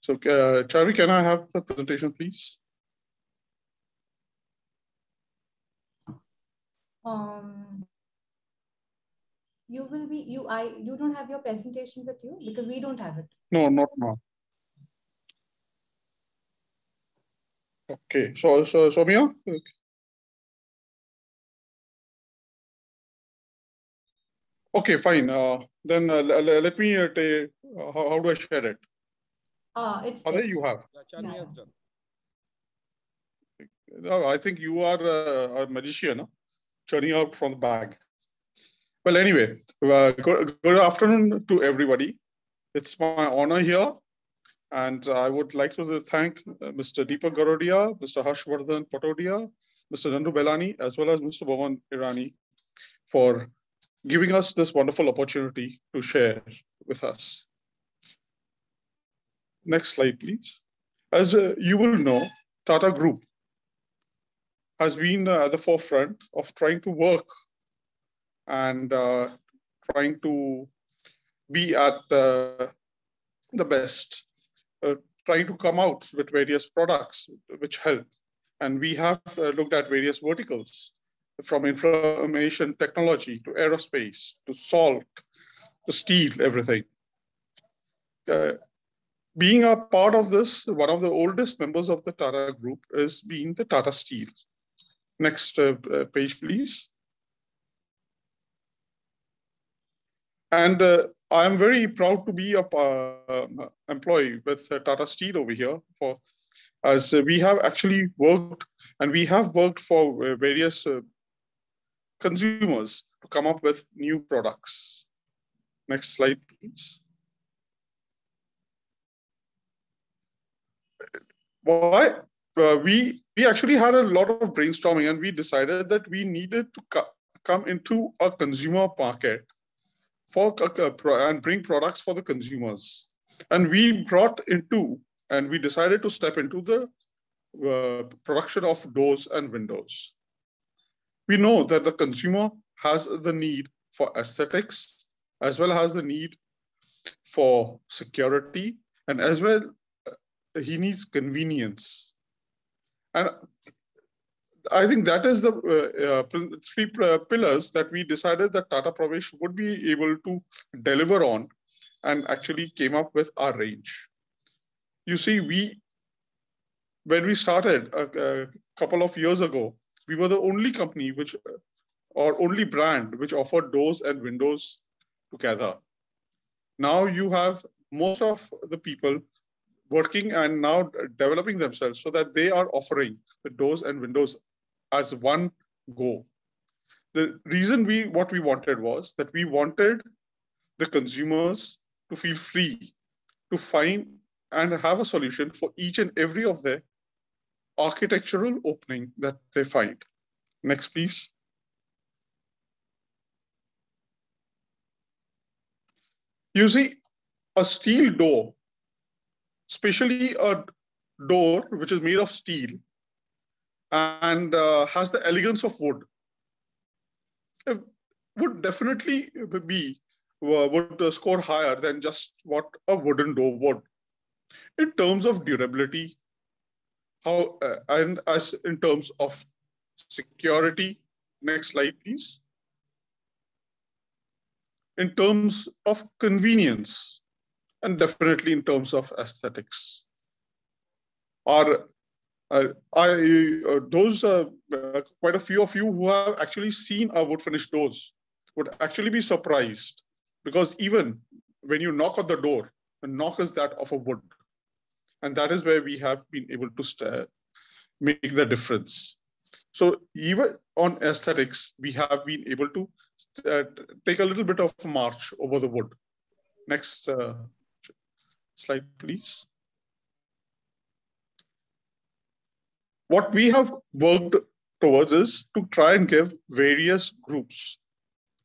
Speaker 7: So, Chavi, can I have the presentation, please?
Speaker 4: You don't have your presentation with you because we don't have it.
Speaker 7: No, not now. Okay, so Soumya? Okay, fine. Then let me take, how do I share it?
Speaker 4: It's
Speaker 7: there you have.
Speaker 4: Yeah.
Speaker 7: No, I think you are a magician, huh? Churning out from the bag. Well, anyway, good afternoon to everybody. It's my honor here. And I would like to thank Mr. Deepak Garodia, Mr. Harshvardhan Patodia, Mr. Nandu Belani, as well as Mr. Bhavan Irani for giving us this wonderful opportunity to share with us. Next slide, please. As you will know, Tata Group has been at the forefront of trying to work and trying to be at the best, trying to come out with various products which help. And we have looked at various verticals, from information technology to aerospace, to salt, to steel, everything. Being a part of this, one of the oldest members of the Tata Group is being the Tata Steel. Next page, please. And I'm very proud to be a employee with Tata Steel over here, as we have actually worked, and we have worked for various consumers to come up with new products. Next slide, please. Why? We actually had a lot of brainstorming, and we decided that we needed to come into a consumer market for and bring products for the consumers. And we decided to step into the production of doors and windows. We know that the consumer has the need for aesthetics, as well as the need for security, and as well he needs convenience. And I think that is the three pillars that we decided that Tata Pravesh would be able to deliver on, and actually came up with our range. You see, when we started a couple of years ago, we were the only company or only brand which offered doors and windows together. Now you have most of the people working and now developing themselves so that they are offering the doors and windows as one go. The reason what we wanted was that we wanted the consumers to feel free to find and have a solution for each and every of their architectural opening that they find. Next, please. You see, a steel door, especially a door which is made of steel and has the elegance of wood, would definitely would score higher than just what a wooden door would. In terms of durability, and as in terms of security. Next slide, please. In terms of convenience, and definitely in terms of aesthetics. Quite a few of you who have actually seen our wood finished doors would actually be surprised, because even when you knock on the door, the knock is that of a wood. And that is where we have been able to make the difference. So even on aesthetics, we have been able to take a little bit of a march over the wood. Next slide, please. What we have worked towards is to try and give various groups.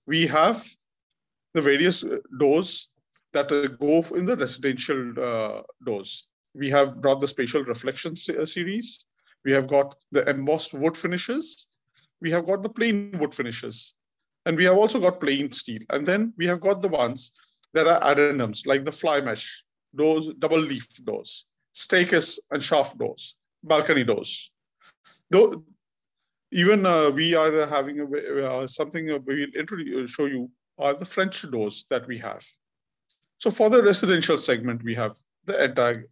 Speaker 7: We have the various doors that go in the residential doors. We have brought the spatial reflection series. We have got the embossed wood finishes. We have got the plain wood finishes. And we have also got plain steel. And then we have got the ones that are addendums, like the fly mesh doors, double leaf doors, staircase and shaft doors, balcony doors. Though even we are having something we'll show you are the French doors that we have. So for the residential segment, we have the entire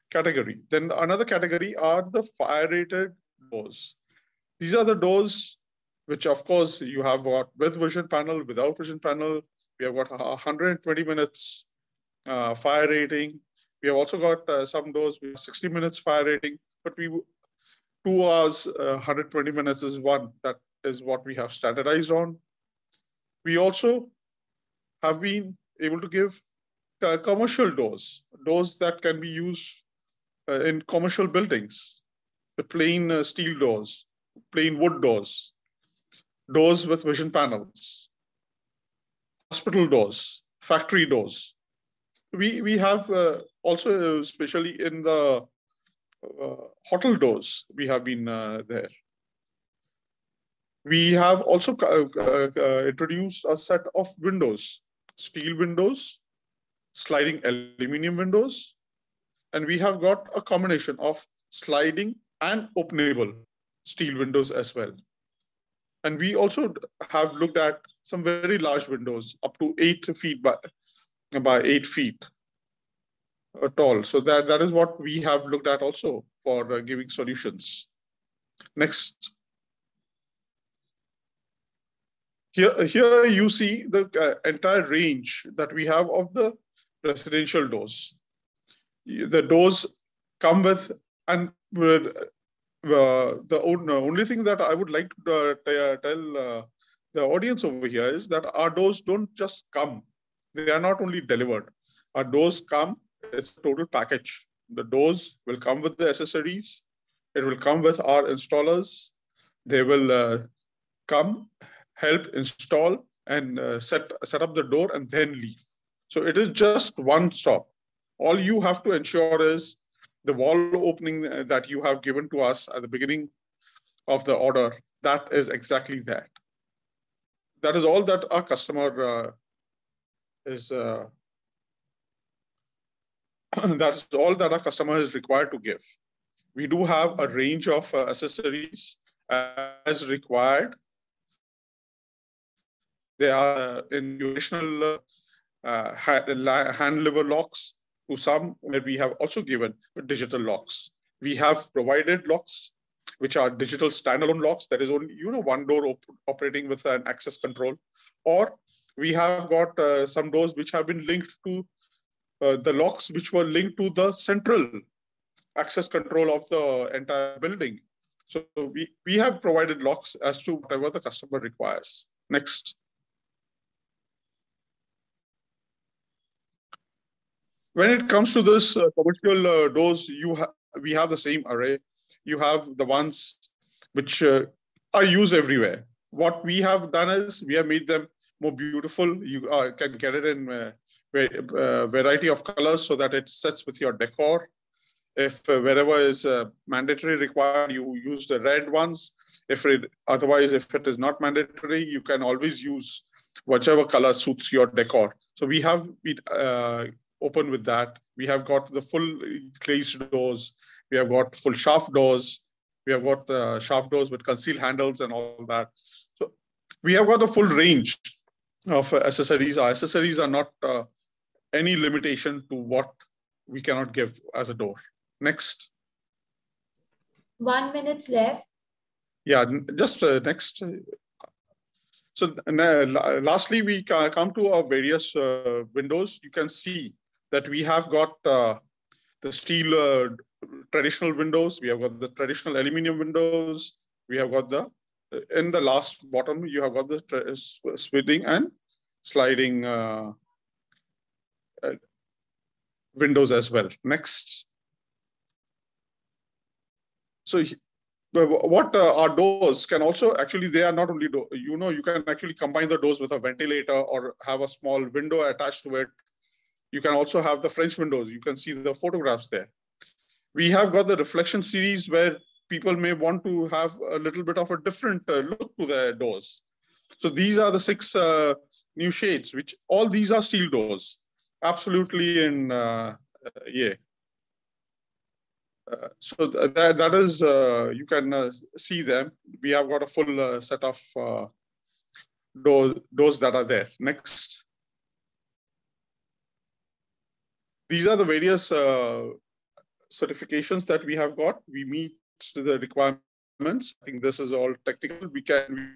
Speaker 7: category. Then another category are the fire-rated doors. These are the doors which, of course, you have got with vision panel, without vision panel. We have got 120 minutes fire rating. We have also got some doors with 60 minutes fire rating, but 2 hours, 120 minutes is one. That is what we have standardized on. We also have been able to give commercial doors that can be used in commercial buildings, the plain steel doors, plain wood doors, doors with vision panels, hospital doors, factory doors. We have also, especially in the hotel doors, we have been there. We have also introduced a set of windows, steel windows, sliding aluminum windows, and we have got a combination of sliding and openable steel windows as well. And we also have looked at some very large windows up to 8 feet by 8 feet tall. So that is what we have looked at also for giving solutions. Next. Here you see the entire range that we have of the residential doors. The doors come with, and the only thing that I would like to tell the audience over here is that our doors don't just come. They are not only delivered. Our doors come, it's a total package. The doors will come with the accessories. It will come with our installers. They will come help install and set up the door and then leave. So it is just one stop. All you have to ensure is the wall opening that you have given to us at the beginning of the order, that is exactly that. That is all that our customer is that's all that our customer is required to give. We do have a range of accessories as required. They are in traditional hand lever locks, to some where we have also given digital locks. We have provided locks which are digital standalone locks. That is only one door operating with an access control, or we have got some doors which have been linked to the locks which were linked to the central access control of the entire building. So we have provided locks as to whatever the customer requires. Next. When it comes to this commercial doors, we have the same array. You have the ones which are used everywhere. What we have done is we have made them more beautiful. You can get it in a variety of colors so that it sets with your decor. If wherever is mandatory required, you use the red ones. Otherwise, if it is not mandatory, you can always use whichever color suits your decor. So we have open with that. We have got the full glazed doors. We have got full shaft doors. We have got the shaft doors with concealed handles and all that. So we have got a full range of accessories. Our accessories are not any limitation to what we cannot give as a door. Next.
Speaker 6: 1 minute left.
Speaker 7: Yeah, just next. So lastly, we come to our various windows. You can see that we have got the steel traditional windows. We have got the traditional aluminum windows. We have got in the last bottom, you have got the swinging and sliding windows as well. Next. So what our doors can also, actually, they are not only, you can actually combine the doors with a ventilator or have a small window attached to it. You can also have the French windows. You can see the photographs there. We have got the reflection series where people may want to have a little bit of a different look to their doors. So these are the 6 new shades, which all these are steel doors. Absolutely in, yeah. So that is, you can see them. We have got a full set of doors that are there. Next. These are the various certifications that we have got. We meet the requirements. I think this is all technical. We can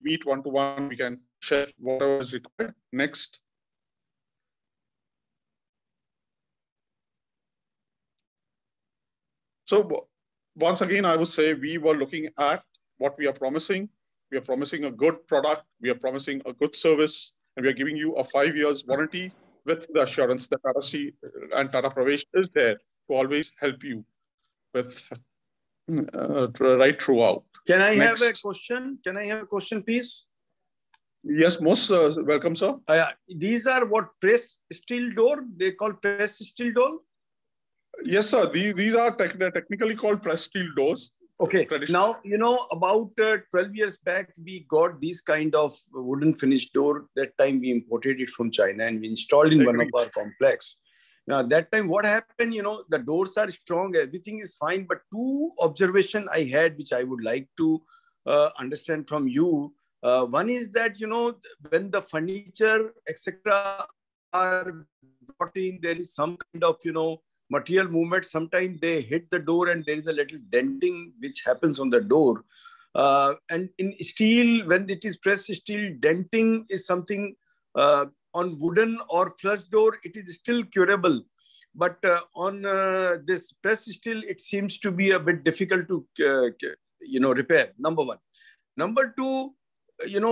Speaker 7: meet one-to-one. We can share whatever is required. Next. So once again, I would say we were looking at what we are promising. We are promising a good product. We are promising a good service. And we are giving you a 5 years warranty with the assurance that Tata Steel and Tata Pravesh is there to always help you with right throughout.
Speaker 13: Can I have a question? Can I have a question, please?
Speaker 7: Yes, most welcome, sir.
Speaker 13: These are what, press steel door? They call press steel door?
Speaker 7: Yes, sir. These are technically called press steel doors.
Speaker 13: Okay. Now, about 12 years back, we got these kind of wooden finished door. That time we imported it from China and we installed in one of our complex. Now, that time what happened, the doors are strong, everything is fine. But 2 observations I had, which I would like to understand from you. One is that, when the furniture, etc. are brought in, there is some kind of, material movement. Sometimes they hit the door and there is a little denting which happens on the door. And in steel, when it is pressed steel, denting is something on wooden or flush door, it is still curable. But on this pressed steel, it seems to be a bit difficult to, repair. Number 1. Number 2,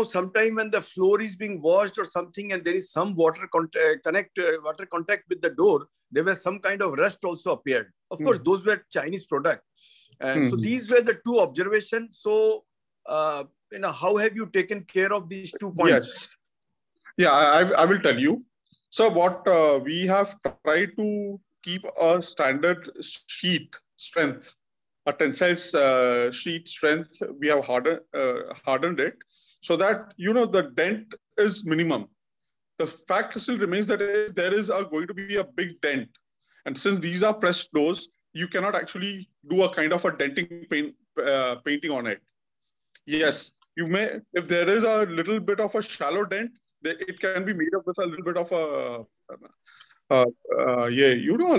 Speaker 13: sometime when the floor is being washed or something and there is some water contact with the door, there was some kind of rust also appeared. Of course, those were Chinese product. So these were the 2 observations. So how have you taken care of these 2 points?
Speaker 7: Yes. Yeah, I will tell you. So what we have tried to keep a standard sheet strength, a tensile sheet strength. We have hardened it so that, the dent is minimum. The fact still remains that there is going to be a big dent. And since these are pressed doors, you cannot actually do a kind of a denting painting on it. Yes, you may, if there is a little bit of a shallow dent, it can be made up with a little bit of a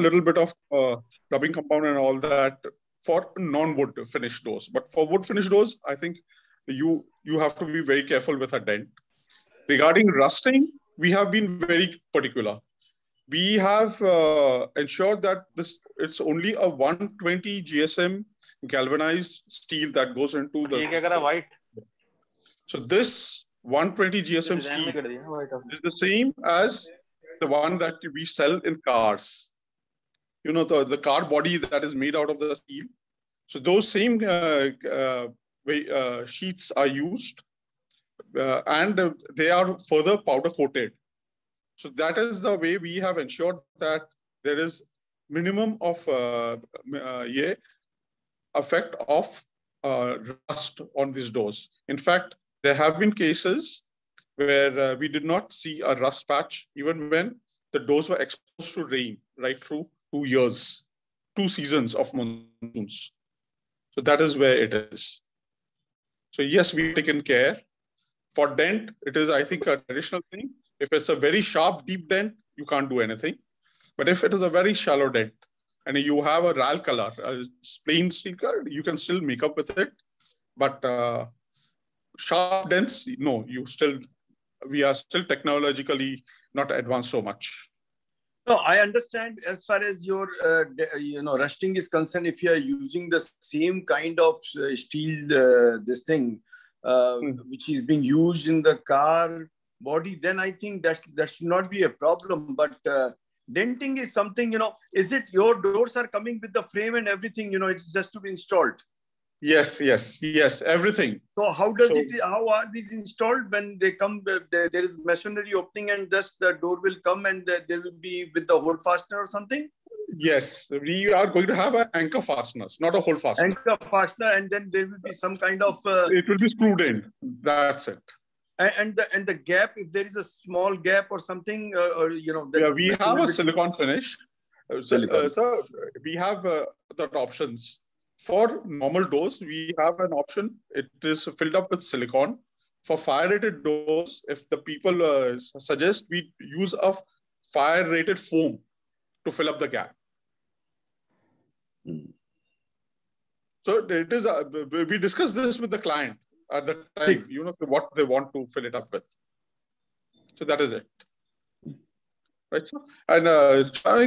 Speaker 7: little bit of rubbing compound and all that for non-wood finish doors. But for wood finish doors, I think you have to be very careful with a dent. Regarding rusting, we have been very particular. We have ensured that it's only a 120 GSM galvanized steel that goes into the. So this 120 GSM steel is the same as the one that we sell in cars. The car body that is made out of the steel. So those same sheets are used, and they are further powder coated. So that is the way we have ensured that there is minimum of effect of rust on these doors. In fact, there have been cases where we did not see a rust patch even when the doors were exposed to rain right through 2 years, 2 seasons of monsoons. So that is where it is. So yes, we've taken care. For dent, it is, I think, a traditional thing. If it's a very sharp, deep dent, you can't do anything. But if it is a very shallow dent and you have a RAL color, a plain steel color, you can still make up with it. But sharp dents, no, we are still technologically not advanced so much.
Speaker 13: No, I understand as far as your rusting is concerned. If you are using the same kind of steel, which is being used in the car body, then I think that should not be a problem. But denting is something, is it your doors are coming with the frame and everything, it's just to be installed?
Speaker 7: Yes, everything.
Speaker 13: So how are these installed when they come? There is masonry opening and just the door will come and there will be with the hold fastener or something?
Speaker 7: Yes, we are going to have an anchor fasteners, not a hold fastener.
Speaker 13: Anchor fastener, and then there will be some kind of...
Speaker 7: it will be screwed in, that's it.
Speaker 13: And the gap, if there is a small gap or something,
Speaker 7: we have a silicone finish. So we have the options. For normal doors, we have an option. It is filled up with silicone. For fire-rated doors, if the people suggest, we use a fire-rated foam to fill up the gap. So it is. We discussed this with the client at the time. What they want to fill it up with. So that is it. Right. So, and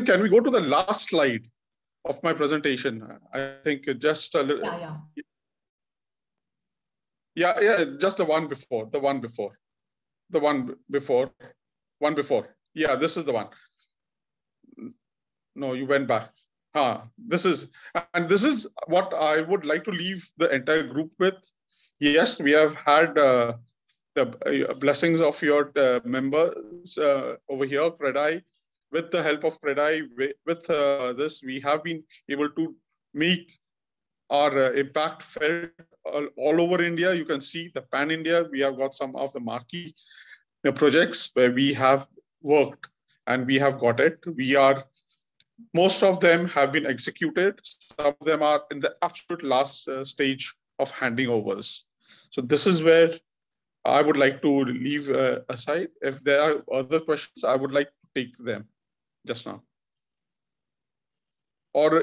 Speaker 7: can we go to the last slide of my presentation? I think just a little. Yeah. Just the one before. One before. Yeah, this is the one. No, you went back. This is what I would like to leave the entire group with. Yes, we have had the blessings of your members over here, CREDAI. With the help of CREDAI, with this, we have been able to make our impact felt all over India. You can see the pan-India. We have got some of the marquee projects where we have worked and we have got it. Most of them have been executed. Some of them are in the absolute last stage of handing overs. So this is where I would like to leave aside. If there are other questions, I would like to take them just now. Or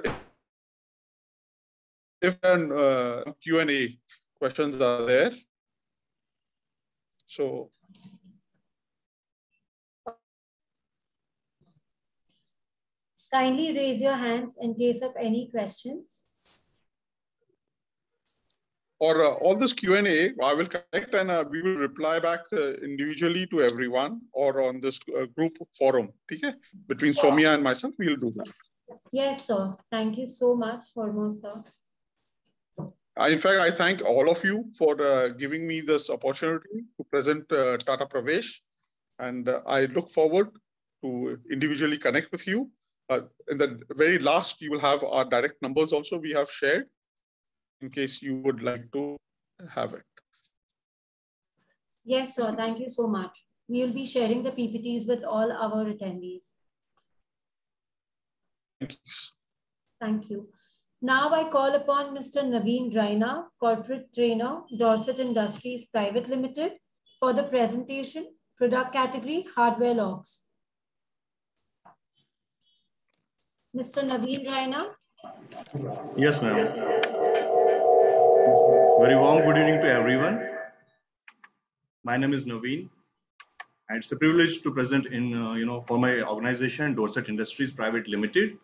Speaker 7: if Q&A questions are there. So.
Speaker 6: Kindly raise your hands in case of any questions.
Speaker 7: Or all this Q&A, I will connect and we will reply back individually to everyone or on this group forum. Okay? Between Soumya and myself, we will do that.
Speaker 6: Yes, sir. Thank you so much, Hormoz, sir.
Speaker 15: In fact, I thank all of you for giving me this opportunity to present Tata Pravesh. And I look forward to individually connect with you. In the very last, you will have our direct numbers also we have shared in case you would like to have it.
Speaker 6: Yes, sir. Thank you so much. We will be sharing the PPTs with all our attendees. Thank you. Now I call upon Mr. Naveen Raina, Corporate Trainer, Dorset Industries Private Limited, for the presentation, product category, hardware locks. Mr. Naveen Raina.
Speaker 16: Yes, ma'am. Very warm good evening to everyone. My name is Naveen, and it's a privilege to present in, for my organization, Dorset Industries Private Limited.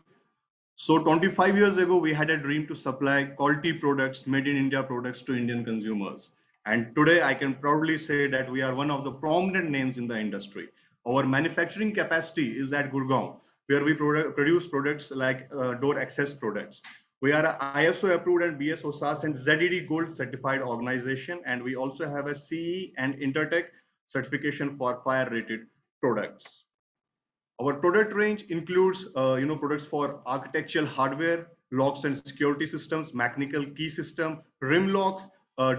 Speaker 16: So 25 years ago, we had a dream to supply quality products, made in India products to Indian consumers. And today I can proudly say that we are one of the prominent names in the industry. Our manufacturing capacity is at Gurgaon, where we produce products like door access products. We are a ISO approved and BSO SAS and ZED Gold certified organization. And we also have a CE and Intertech certification for fire rated products. Our product range includes, products for architectural hardware, locks and security systems, mechanical key system, rim locks,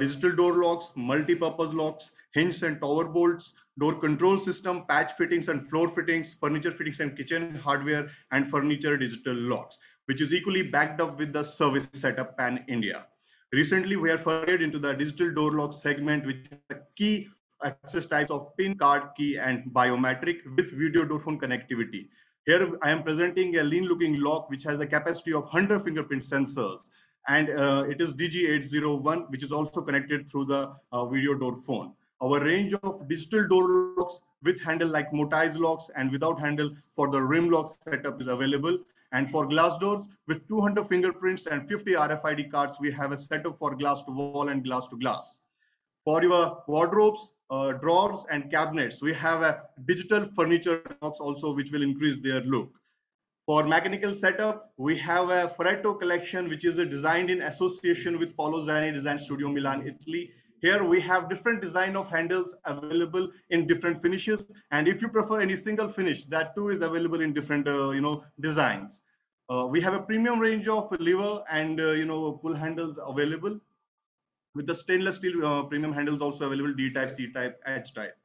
Speaker 16: digital door locks, multi-purpose locks, hinge and tower bolts, door control system, patch fittings and floor fittings, furniture fittings and kitchen hardware, and furniture digital locks, which is equally backed up with the service setup pan-India. Recently, we are further into the digital door lock segment, which is a key access types of PIN, card, key, and biometric with video door phone connectivity. Here I am presenting a lean looking lock which has a capacity of 100 fingerprint sensors, and it is DG801, which is also connected through the video door phone. Our range of digital door locks with handle like Motize locks and without handle for the rim lock setup is available. And for glass doors with 200 fingerprints and 50 RFID cards, we have a setup for glass to wall and glass to glass. For your wardrobes, drawers and cabinets, we have a digital furniture locks also, which will increase their look. For mechanical setup, we have a Ferretto collection, which is designed in association with Paolo Zani Design Studio Milan, Italy. Here we have different design of handles available in different finishes. And if you prefer any single finish, that too is available in different, designs. We have a premium range of lever and, pull handles available, with the stainless steel premium handles also available, D-type, C-type, H-type.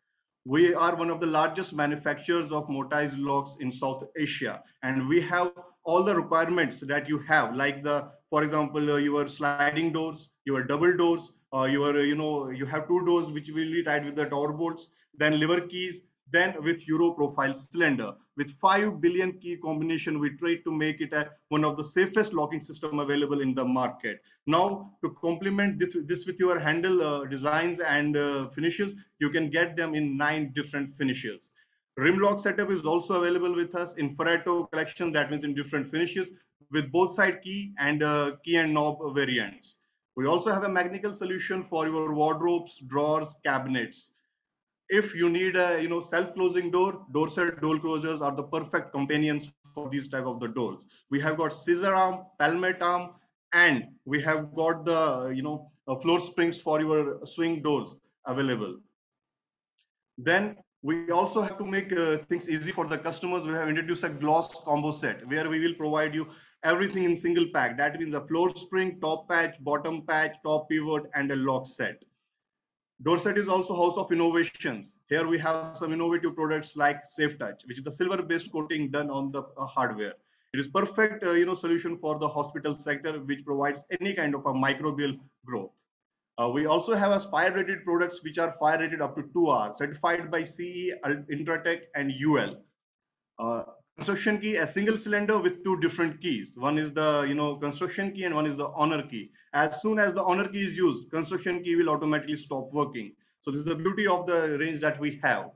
Speaker 16: We are one of the largest manufacturers of Motize locks in South Asia, and we have all the requirements that you have, like for example, your sliding doors, your double doors, you have two doors which will be tied with the door bolts, then lever keys, then with Euro profile cylinder. With 5 billion key combination, we try to make it one of the safest locking system available in the market. Now, to complement this with your handle designs and finishes, you can get them in 9 different finishes. Rim lock setup is also available with us in Ferretto collection, that means in different finishes with both side key and knob variants. We also have a mechanical solution for your wardrobes, drawers, cabinets. If you need a self-closing door, Dorset door closures are the perfect companions for these type of the doors. We have got scissor arm, palmet arm, and we have got the floor springs for your swing doors available. Then we also have to make things easy for the customers. We have introduced a gloss combo set where we will provide you everything in single pack. That means a floor spring, top patch, bottom patch, top pivot, and a lock set. Dorset is also house of innovations. Here we have some innovative products like Safe Touch, which is a silver-based coating done on the hardware. It is perfect, solution for the hospital sector, which provides any kind of a microbial growth. We also have fire-rated products, which are fire-rated up to 2 hours, certified by CE, Intratech, and UL. Construction key, a single cylinder with 2 different keys. One is the construction key and one is the honor key. As soon as the honor key is used, construction key will automatically stop working. So this is the beauty of the range that we have.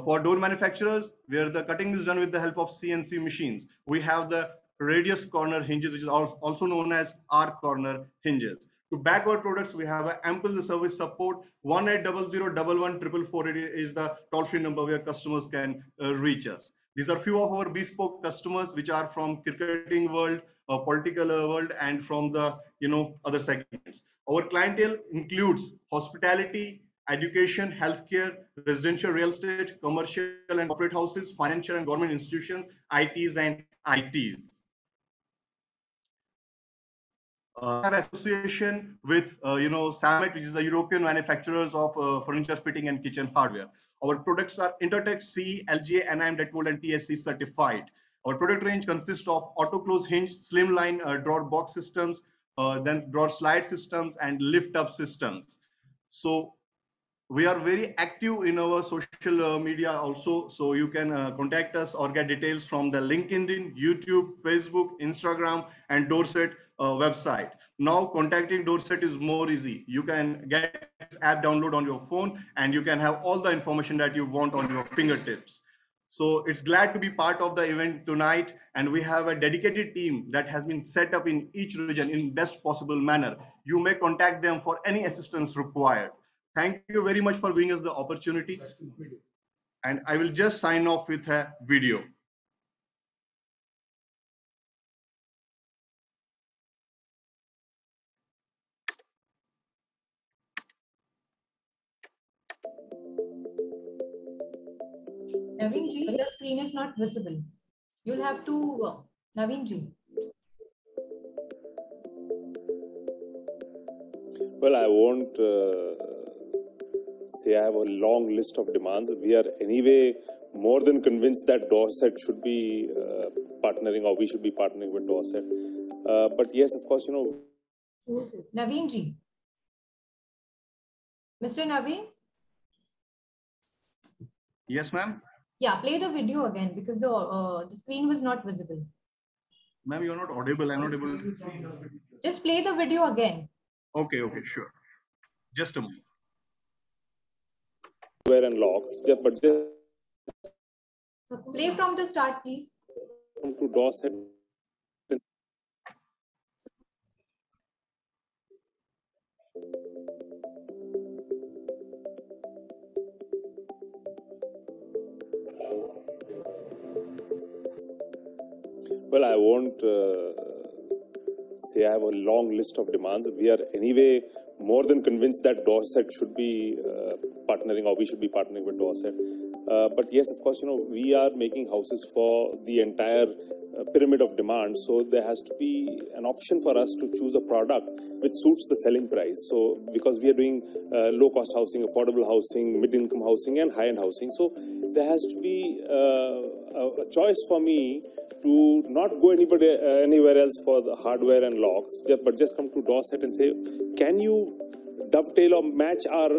Speaker 16: For door manufacturers, where the cutting is done with the help of CNC machines, we have the radius corner hinges, which is also known as arc corner hinges. To back our products, we have ample service support. 1800114488 is the toll-free number where customers can reach us. These are few of our bespoke customers, which are from cricketing world, political world, and from the other segments. Our clientele includes hospitality, education, healthcare, residential real estate, commercial and corporate houses, financial and government institutions, ITs and ITs. Have association with SAMET, which is the European manufacturers of furniture fitting and kitchen hardware. Our products are Intertex C, LGA, NIM, Detmold, and TSC certified. Our product range consists of auto close hinge, slimline drawer box systems, then drawer slide systems, and lift up systems. So we are very active in our social media also. So you can contact us or get details from the LinkedIn, YouTube, Facebook, Instagram, and Dorset website. Now contacting Dorset is more easy. You can get this app download on your phone and you can have all the information that you want on your fingertips. So it's glad to be part of the event tonight, and we have a dedicated team that has been set up in each region in best possible manner. You may contact them for any assistance required. Thank you very much for giving us the opportunity. And I will just sign off with a video.
Speaker 4: Naveen ji, the screen is not visible. You'll have to, Naveen ji.
Speaker 17: Well, I won't say I have a long list of demands. We are anyway more than convinced that Dorset should be partnering, or we should be partnering with Dorset. But yes, of course,
Speaker 4: Naveen ji. Mr. Naveen?
Speaker 16: Yes, ma'am.
Speaker 4: Yeah, play the video again because the screen was not visible.
Speaker 16: Ma'am, you're not audible. I'm not able to.
Speaker 4: Just play the video again.
Speaker 16: Okay, sure. Just a moment.
Speaker 17: Hardware and locks. Yeah, but
Speaker 4: play from the start, please.
Speaker 17: Come to Dorset. Well, I won't say I have a long list of demands. We are anyway more than convinced that Dorset should be partnering, or we should be partnering with Dorset. But yes, of course, we are making houses for the entire pyramid of demand. So there has to be an option for us to choose a product which suits the selling price. So because we are doing low-cost housing, affordable housing, mid-income housing, and high-end housing, so there has to be a choice for me to not go anywhere else for the hardware and locks, but just come to Dorset and say, can you dovetail or match our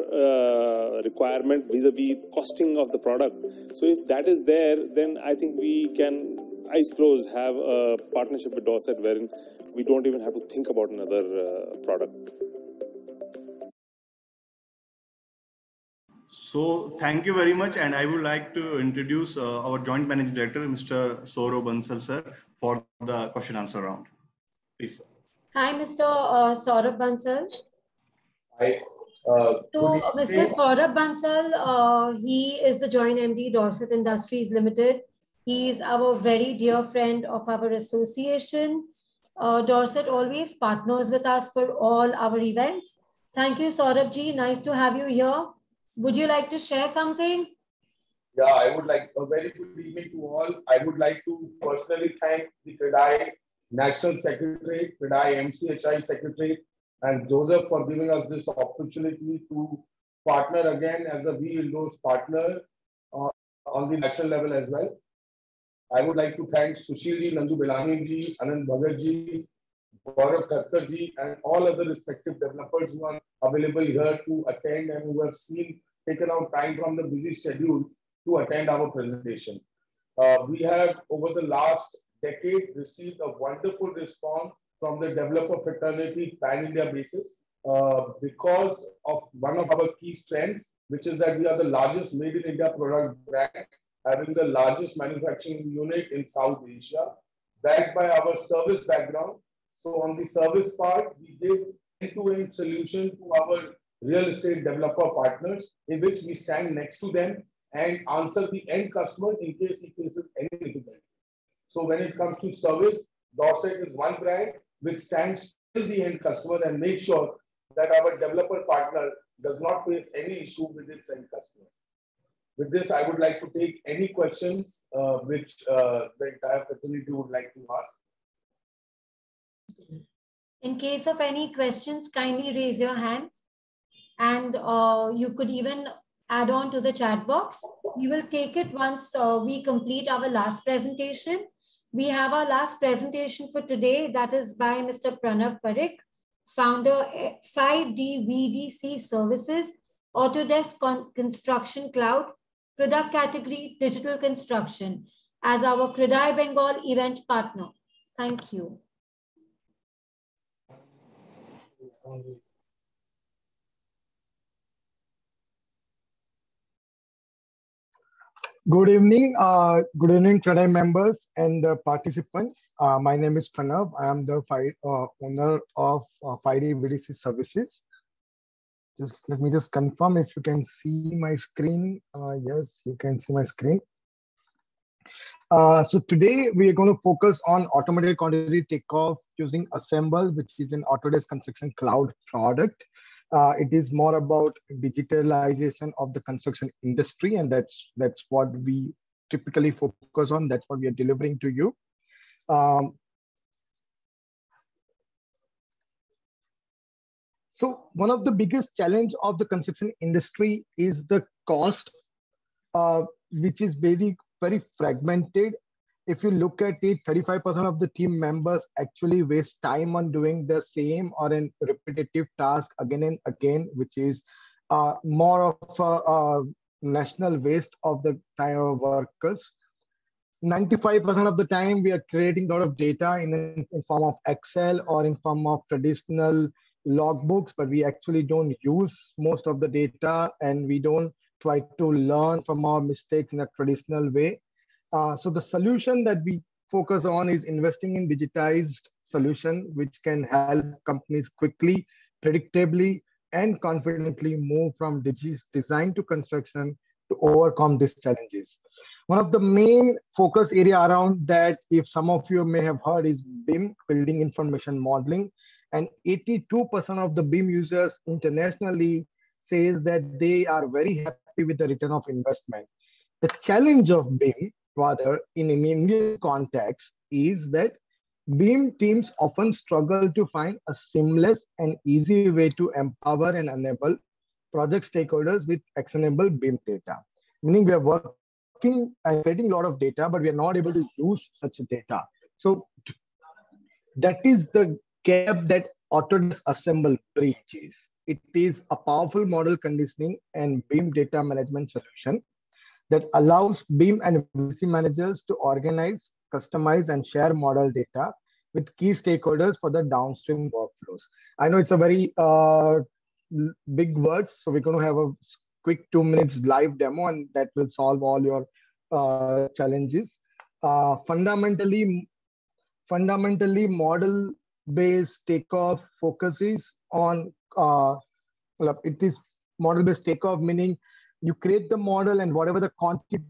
Speaker 17: requirement vis-a-vis costing of the product? So if that is there, then I think we can, eyes closed, have a partnership with Dorset wherein we don't even have to think about another product.
Speaker 16: So thank you very much, and I would like to introduce our Joint Managing Director, Mr. Saurabh Bansal, sir, for the question answer round. Please, sir.
Speaker 6: Hi, Mr. Saurabh Bansal.
Speaker 18: Hi.
Speaker 6: So, Mr. Saurabh Bansal, he is the Joint MD, Dorset Industries Limited. He is our very dear friend of our association. Dorset always partners with us for all our events. Thank you, Saurabh ji. Nice to have you here. Would you like to share something?
Speaker 18: Yeah, I would like a very good evening to all. I would like to personally thank the CREDAI National Secretary, CREDAI MCHI Secretary, and Joseph for giving us this opportunity to partner again as a WeWillDoors partner on the national level as well. I would like to thank Sushil ji, Nandu Belani ji, Anand Bhagat ji, Gaurav Thakkar ji, and all other respective developers who are available here to attend and who have taken out time from the busy schedule to attend our presentation. We have, over the last decade, received a wonderful response from the developer fraternity pan-India basis because of one of our key strengths, which is that we are the largest made-in-India product brand, having the largest manufacturing unit in South Asia, backed by our service background. So on the service part, we give end-to-end solution to our real estate developer partners, in which we stand next to them and answer the end customer in case he faces any difficulty. So when it comes to service, Dorset is one brand which stands till the end customer and makes sure that our developer partner does not face any issue with its end customer. With this, I would like to take any questions which the entire fraternity would like to ask.
Speaker 6: In case of any questions, kindly raise your hands, and you could even add on to the chat box. We will take it once we complete our last presentation. We have our last presentation for today, that is by Mr. Pranav Parikh, founder 5D VDC Services, Autodesk Construction Cloud, product category digital construction, as our CREDAI Bengal event partner. Thank you.
Speaker 19: Good evening, CREDAI members and the participants. My name is Pranav. I am the owner of 5D VDC Services. Let me confirm if you can see my screen. Yes, you can see my screen. So today we are going to focus on automated quantity takeoff using Assemble, which is an Autodesk Construction Cloud product. It is more about digitalization of the construction industry, and that's what we typically focus on. That's what we are delivering to you. So one of the biggest challenge of the construction industry is the cost, which is very fragmented. If you look at it, 35% of the team members actually waste time on doing the same or a repetitive task again and again, which is more of a national waste of the time of workers. 95% of the time, we are creating a lot of data in form of Excel or in form of traditional logbooks, but we actually don't use most of the data, and we don't try to learn from our mistakes in a traditional way. So the solution that we focus on is investing in digitized solution, which can help companies quickly, predictably, and confidently move from design to construction to overcome these challenges. One of the main focus area around that, if some of you may have heard, is BIM, Building Information Modeling. And 82% of the BIM users internationally says that they are very happy with the return of investment. The challenge of BIM, rather in an Indian context, is that BIM teams often struggle to find a seamless and easy way to empower and enable project stakeholders with actionable BIM data. Meaning we are working and creating a lot of data, but we are not able to use such data. So that is the gap that Autodesk Assemble bridges. It is a powerful model conditioning and BIM data management solution that allows BIM and VDC managers to organize, customize, and share model data with key stakeholders for the downstream workflows. I know it's a very big words, so we're going to have a quick 2 minutes live demo, and that will solve all your challenges. Fundamentally, model-based takeoff focuses on, it is model-based takeoff, meaning you create the model and whatever the quantity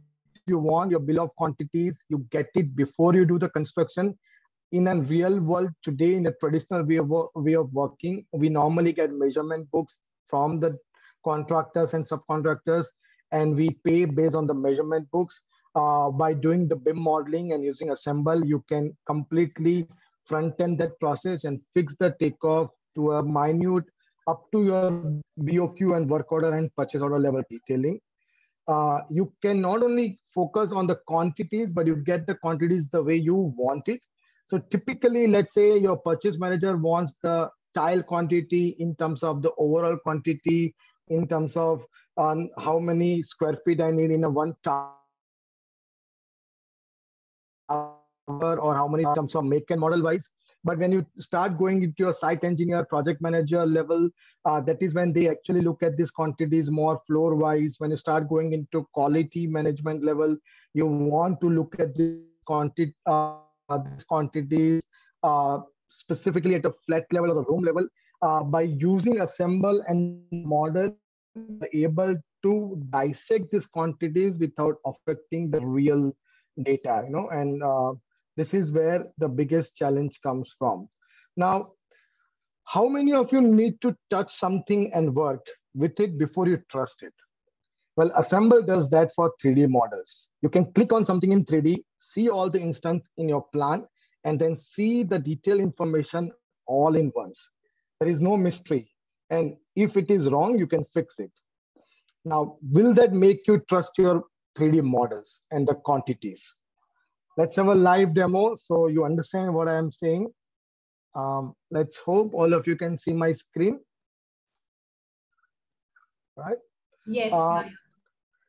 Speaker 19: you want, your bill of quantities, you get it before you do the construction. In a real world today, in a traditional way of working, we normally get measurement books from the contractors and subcontractors, and we pay based on the measurement books. By doing the BIM modeling and using Assemble, you can completely front-end that process and fix the takeoff to a minute, up to your BOQ and work order and purchase order level detailing. You can not only focus on the quantities, but you get the quantities the way you want it. So typically, let's say your purchase manager wants the tile quantity in terms of the overall quantity, in terms of how many square feet I need in a one tower, or how many in terms of make and model wise. But when you start going into your site engineer, project manager level, that is when they actually look at these quantities more floor wise. When you start going into quality management level, you want to look at this quantities specifically at a flat level or a room level. By using Assemble and model, able to dissect these quantities without affecting the real data, and this is where the biggest challenge comes from. Now, How many of you need to touch something and work with it before you trust it? Well, Assemble does that for 3D models. You can click on something in 3D, see all the instance in your plan, and then see the detailed information all in once. There is no mystery. And if it is wrong, you can fix it. Now, will that make you trust your 3D models and the quantities? Let's have a live demo so you understand what I am saying. Let's hope all of you can see my screen. Right?
Speaker 4: Yes.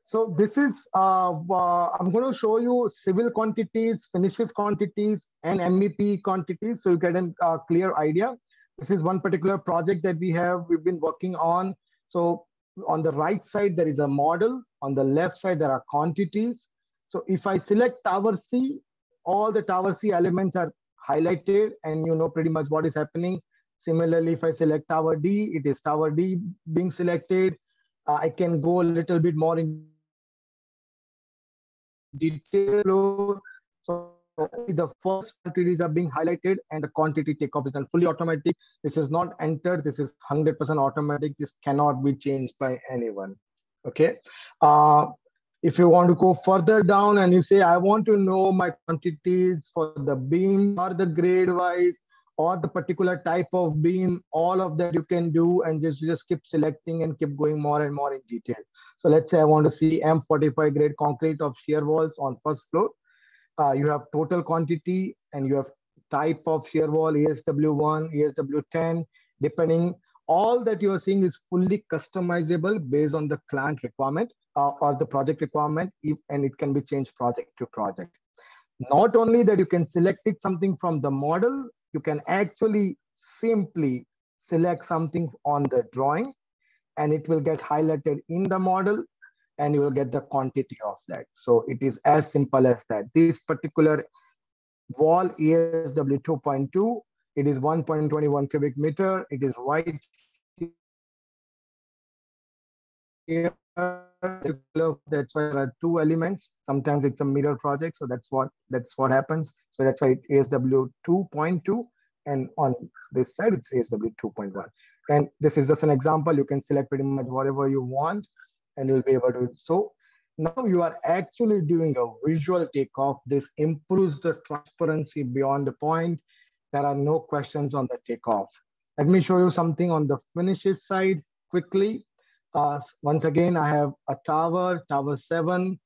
Speaker 19: So this is, I'm going to show you civil quantities, finishes quantities, and MEP quantities so you get a clear idea. This is one particular project that we've been working on. So on the right side, there is a model. On the left side, there are quantities. So if I select Tower C, all the Tower C elements are highlighted and you know pretty much what is happening. Similarly, if I select Tower D, it is Tower D being selected. I can go a little bit more in detail. So the first quantities are being highlighted and the quantity takeoff is done fully automatic. This is not entered. This is 100% automatic. This cannot be changed by anyone. Okay. If you want to go further down and you say, I want to know my quantities for the beam or the grade wise or the particular type of beam, all of that you can do and just keep selecting and keep going more and more in detail. So let's say I want to see M45 grade concrete of shear walls on first floor. You have total quantity and you have type of shear wall, ESW1, ESW10, depending. All that you are seeing is fully customizable based on the client requirement or the project requirement, and it can be changed project to project. Not only that you can select it something from the model, you can actually simply select something on the drawing and it will get highlighted in the model and you will get the quantity of that. So it is as simple as that. This particular wall ESW 2.2, it is 1.21 cubic meter. It is white here. That's why there are two elements. Sometimes it's a mirror project, so that's what happens. So that's why it's ASW 2.2, and on this side it's ASW 2.1. And this is just an example. You can select pretty much whatever you want, and you'll be able to. So now you are actually doing a visual takeoff. This improves the transparency beyond the point. There are no questions on the takeoff. Let me show you something on the finishes side quickly. Once again, I have a tower 7.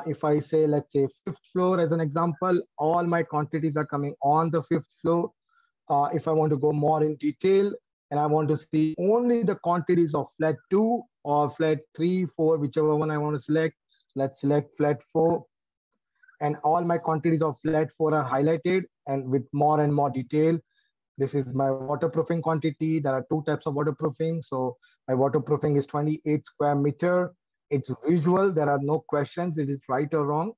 Speaker 19: If I say, let's say 5th floor as an example, all my quantities are coming on the 5th floor. If I want to go more in detail and I want to see only the quantities of flat 2 or flat 3, 4, whichever one I want to select, let's select flat 4. And all my quantities of flat 4 are highlighted and with more and more detail. This is my waterproofing quantity. There are two types of waterproofing. So my waterproofing is 28 square meter. It's visual. There are no questions. It is right or wrong.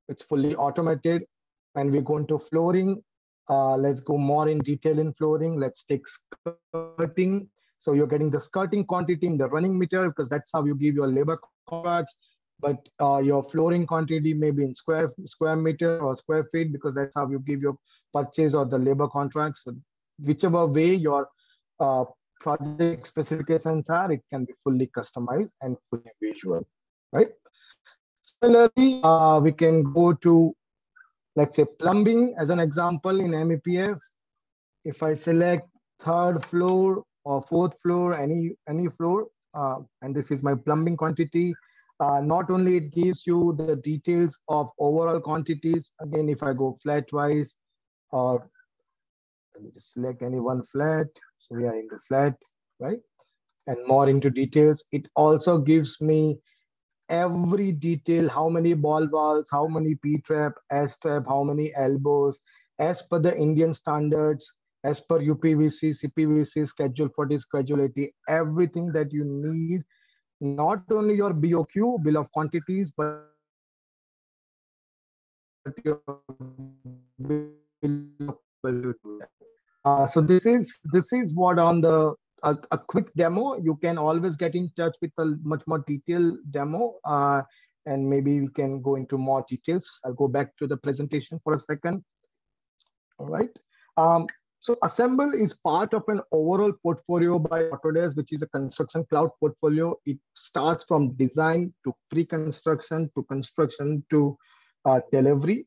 Speaker 19: It's fully automated. And we go into flooring. Let's go more in detail in flooring. Let's take skirting. So you're getting the skirting quantity in the running meter because that's how you give your labor contracts. But your flooring quantity may be in square meter or square feet because that's how you give your purchase or the labor contracts. So whichever way your project specifications are, it can be fully customized and fully visual, right? Similarly, we can go to, let's say, plumbing as an example in MEPF. If I select 3rd floor or 4th floor, any floor, and this is my plumbing quantity, not only it gives you the details of overall quantities. Again, if I go flat wise, or let me just select any one flat. So we are in the flat, right? And more into details. It also gives me every detail, how many ball valves, how many P-trap, S-trap, how many elbows, as per the Indian standards, as per UPVC, CPVC, Schedule 40, Schedule 80, everything that you need. Not only your BOQ, bill of quantities, but your so this is what on the a quick demo. You can always get in touch with a much more detailed demo, and maybe we can go into more details. I'll go back to the presentation for a second. All right. So Assemble is part of an overall portfolio by Autodesk, which is a construction cloud portfolio. It starts from design to pre-construction to construction to delivery.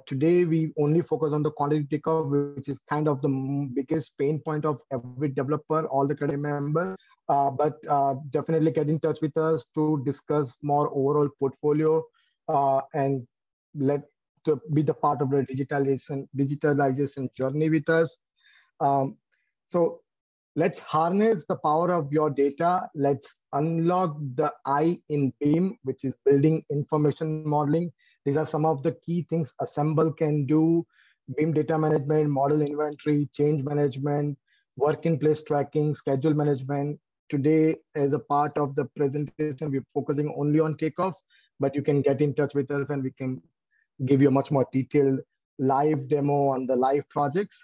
Speaker 19: Today, we only focus on the quantity takeoff, which is kind of the biggest pain point of every developer, all the CREDAI members. But definitely get in touch with us to discuss more overall portfolio and to be the part of the digitalization journey with us. So let's harness the power of your data. Let's unlock the I in BIM, which is building information modeling. These are some of the key things Assemble can do: BIM data management, model inventory, change management, work in place tracking, schedule management. Today, as a part of the presentation, we're focusing only on kickoff, but you can get in touch with us and we can give you a much more detailed live demo on the live projects.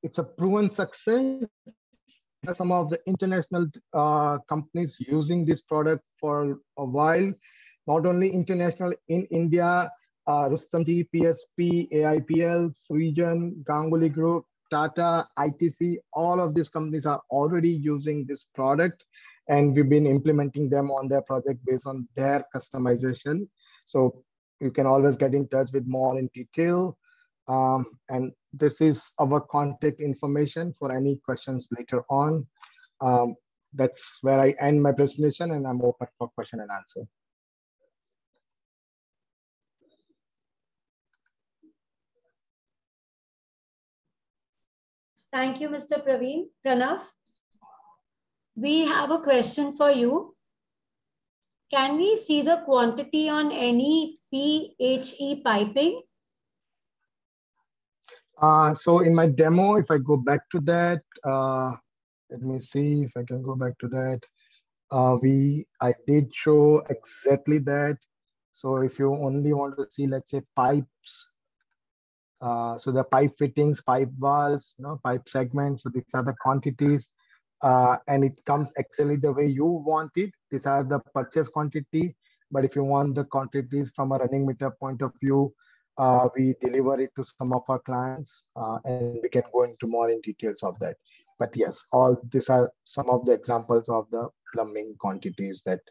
Speaker 19: It's a proven success. Some of the international companies using this product for a while, not only international, in India, Rustomjee, PSP, AIPL, Srijan, Ganguly Group, Tata, ITC, all of these companies are already using this product, and we've been implementing them on their project based on their customization. So you can always get in touch with more in detail. And this is our contact information for any questions later on. That's where I end my presentation, and I'm open for question and answer.
Speaker 6: Thank you, Mr. Pranav. We have a question for you. Can we see the quantity on any PHE piping?
Speaker 19: So in my demo, if I go back to that, let me see if I can go back to that. I did show exactly that. So if you only want to see, let's say, pipes, so the pipe fittings, pipe valves, pipe segments. So these are the quantities, and it comes actually the way you want it. These are the purchase quantity. But if you want the quantities from a running meter point of view, we deliver it to some of our clients, and we can go into more in details of that. But yes, all these are some of the examples of the plumbing quantities that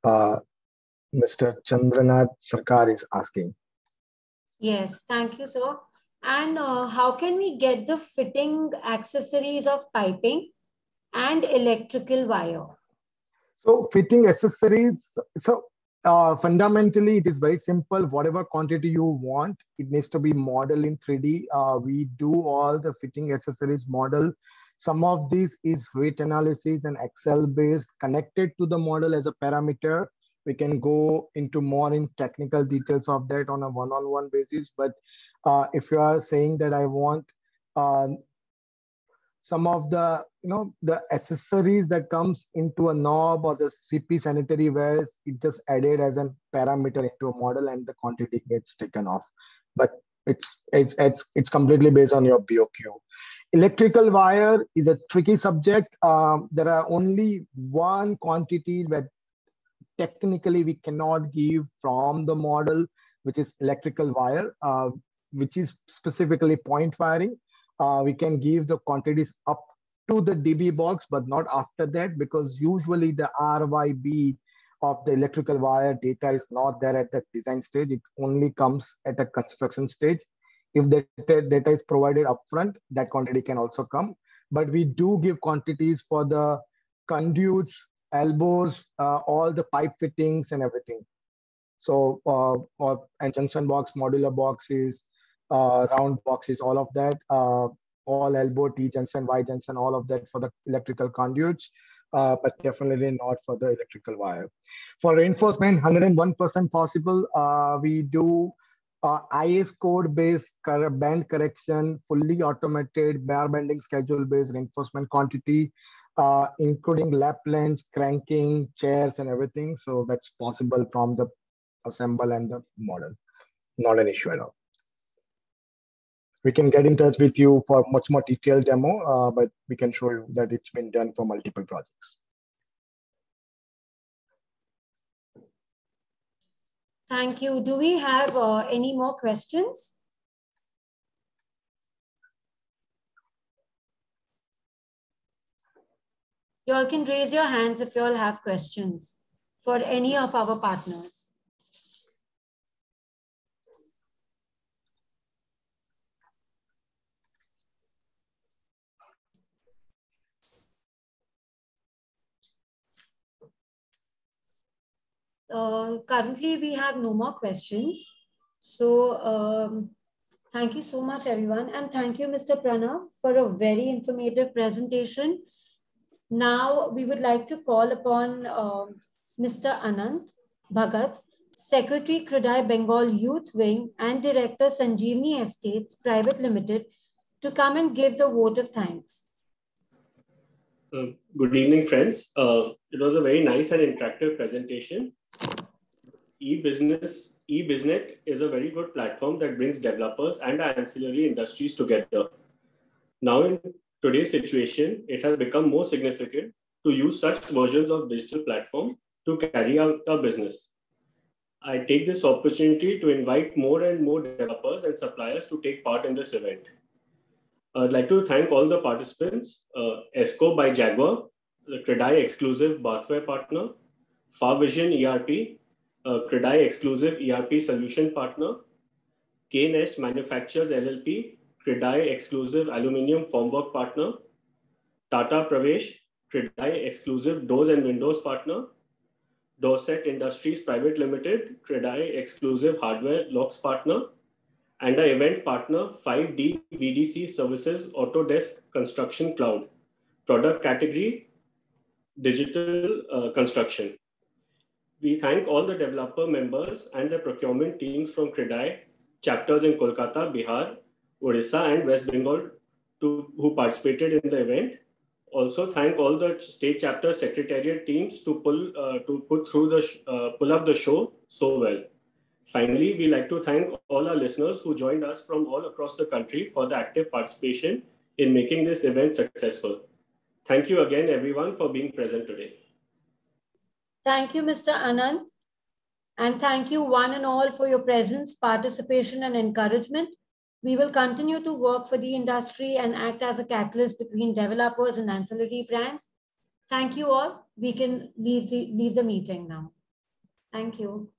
Speaker 19: Mr. Chandranath Sarkar is asking.
Speaker 6: Yes, thank you, sir. And how can we get the fitting accessories of piping and electrical wire?
Speaker 19: So fitting accessories, so fundamentally, it is very simple. Whatever quantity you want, it needs to be modeled in 3D. We do all the fitting accessories model. Some of this is weight analysis and Excel based, connected to the model as a parameter. We can go into more in technical details of that on a one-on-one basis. But if you are saying that I want some of the the accessories that comes into a knob or the CP sanitary wares, it just added as a parameter into a model and the quantity gets taken off. But it's completely based on your BOQ. Electrical wire is a tricky subject. There are only one quantity that technically we cannot give from the model, which is electrical wire, which is specifically point wiring. We can give the quantities up to the DB box, but not after that, because usually the RYB of the electrical wire data is not there at the design stage. It only comes at the construction stage. If the data is provided upfront, that quantity can also come. But we do give quantities for the conduits, elbows, all the pipe fittings and everything. So, and junction box, modular boxes, round boxes, all of that, all elbow, T junction, Y junction, all of that for the electrical conduits, but definitely not for the electrical wire. For reinforcement, 101% possible. We do IS code based band correction, fully automated bar bending schedule based reinforcement quantity, including lap lengths, cranking, chairs, and everything. So that's possible from the Assemble and the model. Not an issue at all. We can get in touch with you for much more detailed demo, but we can show you that it's been done for multiple projects.
Speaker 6: Thank you. Do we have any more questions? You all can raise your hands if you all have questions for any of our partners. Currently, we have no more questions. So thank you so much, everyone. And thank you, Mr. Pranav, for a very informative presentation. Now, we would like to call upon Mr. Anant Bhagat, Secretary, CREDAI Bengal Youth Wing and Director, Sanjeevani Estates Private Limited, to come and give the vote of thanks.
Speaker 20: Good evening, friends. It was a very nice and interactive presentation. eBiznet is a very good platform that brings developers and ancillary industries together. Now, in today's situation, it has become more significant to use such versions of digital platform to carry out our business. I take this opportunity to invite more and more developers and suppliers to take part in this event. I'd like to thank all the participants, ESCO by Jaguar, the CREDAI exclusive bathware partner, FarVision ERP, CREDAI exclusive ERP solution partner, K-Nest Manufacturers LLP, CREDAI exclusive aluminium formwork partner, Tata Pravesh, CREDAI exclusive doors and windows partner, Dorset Industries Private Limited, CREDAI exclusive hardware locks partner, and our event partner 5D VDC Services Autodesk Construction Cloud, product category digital construction. We thank all the developer members and the procurement teams from CREDAI chapters in Kolkata, Bihar, Odisha, and West Bengal who participated in the event. Also, thank all the state chapter secretariat teams to pull up the show so well. Finally, we like to thank all our listeners who joined us from all across the country for the active participation in making this event successful. Thank you again, everyone, for being present today.
Speaker 6: Thank you, Mr. Anant. And thank you one and all for your presence, participation, and encouragement. We will continue to work for the industry and act as a catalyst between developers and ancillary brands. Thank you all. We can leave the meeting now. Thank you.